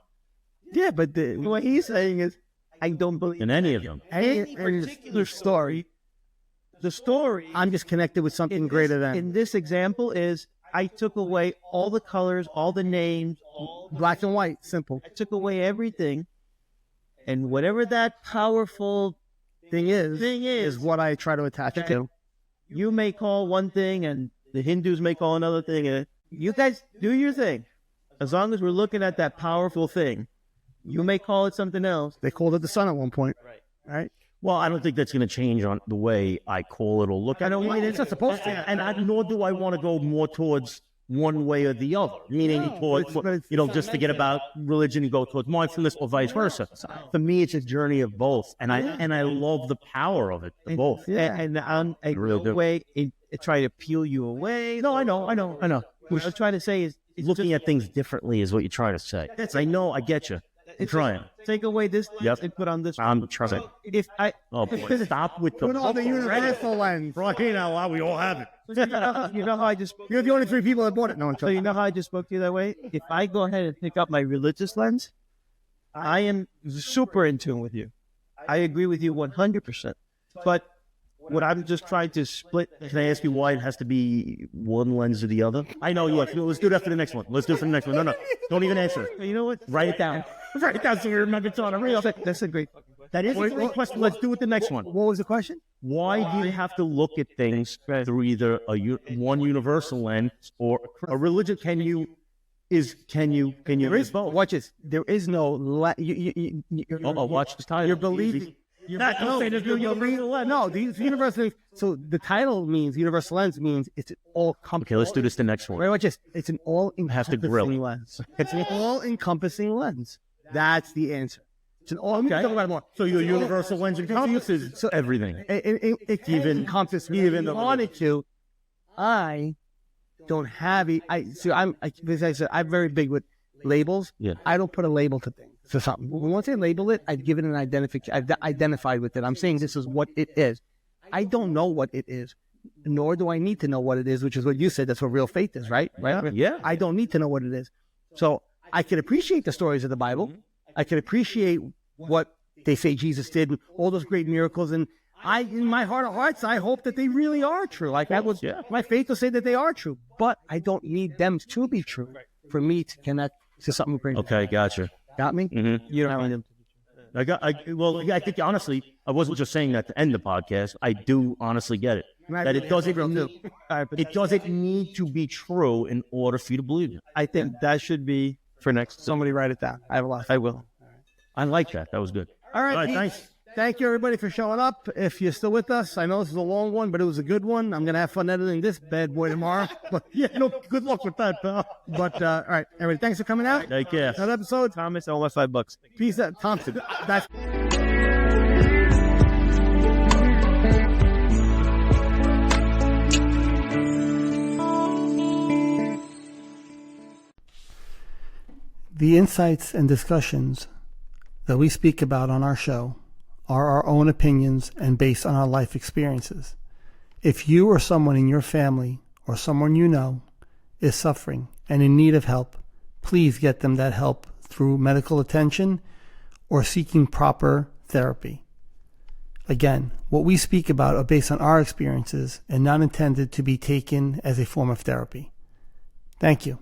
Yeah, but what he's saying is, I don't believe In any of them. any particular story. The story I'm just connected with something greater than. in this example is I took away all the colors, all the names, Black and white, simple. I took away everything, and whatever that powerful Thing is is what I try to attach it to. you may call one thing, and the Hindus may call another thing. And you guys do your thing. As long as we're looking at that powerful thing, you may call it something else. They called it the sun at one point. Right? Well, I don't think that's going to change on the way I call it or look at it. It's not supposed to. And nor do I want to go more towards one way or the other, meaning towards, just forget about religion and go towards mindfulness or vice versa. For me, it's a journey of both, and I love the power of it, both. And on a really do. way, it try to peel you away. No, I know. What I'm trying to say is it's Looking at things differently is what you're trying to say. I know, I get you. I'm trying. Take away this lens and put on this. I'm trying. If I Oh boy, stop with the Put on the universal lens. Right now, we all have it. you know how I just You're the only 3 people that bought it. No one so you know how I just spoke to you that way. If I go ahead and pick up my religious lens, I am super in tune with you. I agree with you 100%. But what I'm just trying to split. Can I ask you why it has to be one lens or the other? I know you are. Let's do that for the next one. Let's do it for the next one. No. Don't even answer it. You know what? Write it down. Write it down so you remember it's on a real. That's a great. That is a great question. Let's do it the next one. What was the question? Why do you have to look at things through either one universal lens or a religion? Can you There is both? watch this. There is no. Watch this title. You're believing. No, the universal. So the title means universal lens means it's an all. Okay, let's do this the next one. Wait, watch this. It's an all Have to grill. encompassing lens. It's an all encompassing lens. That's the answer. It's an all. Okay. Talk about it more. So your universal lens encompasses everything. It Even- encompasses even the the- wanted to. I don't have it. As I said, I'm very big with labels. Yeah. I don't put a label to things. To something. Once I label it, I've given an identification. I've identified with it. I'm saying this is what it is. I don't know what it is, nor do I need to know what it is, which is what you said. That's what real faith is, right? Right? Yeah. I don't need to know what it is. So I can appreciate the stories of the Bible. I can appreciate what they say Jesus did, all those great miracles, and in my heart of hearts, I hope that they really are true. Like that was my faith will say that they are true, but I don't need them to be true for me to connect to something greater. Okay, gotcha. Got me? Mm-hmm. You don't need them. I think honestly, I wasn't just saying that to end the podcast. I do honestly get it. That it doesn't need to be true in order for you to believe it. I think that should be for next. Somebody write it down. I have a lot. I will. I like that. That was good. All right, Pete, thanks. Thank you, everybody, for showing up. If you're still with us, I know this is a long one, but it was a good one. I'm going to have fun editing this bad boy tomorrow. But good luck with that, pal. But, all right, everybody, thanks for coming out. Take care. Another episode. Thomas, I want $5. Peace out. Thompson. That's... The insights and discussions that we speak about on our show are our own opinions and based on our life experiences. If you or someone in your family or someone you know is suffering and in need of help, please get them that help through medical attention or seeking proper therapy. Again, what we speak about are based on our experiences and not intended to be taken as a form of therapy. Thank you.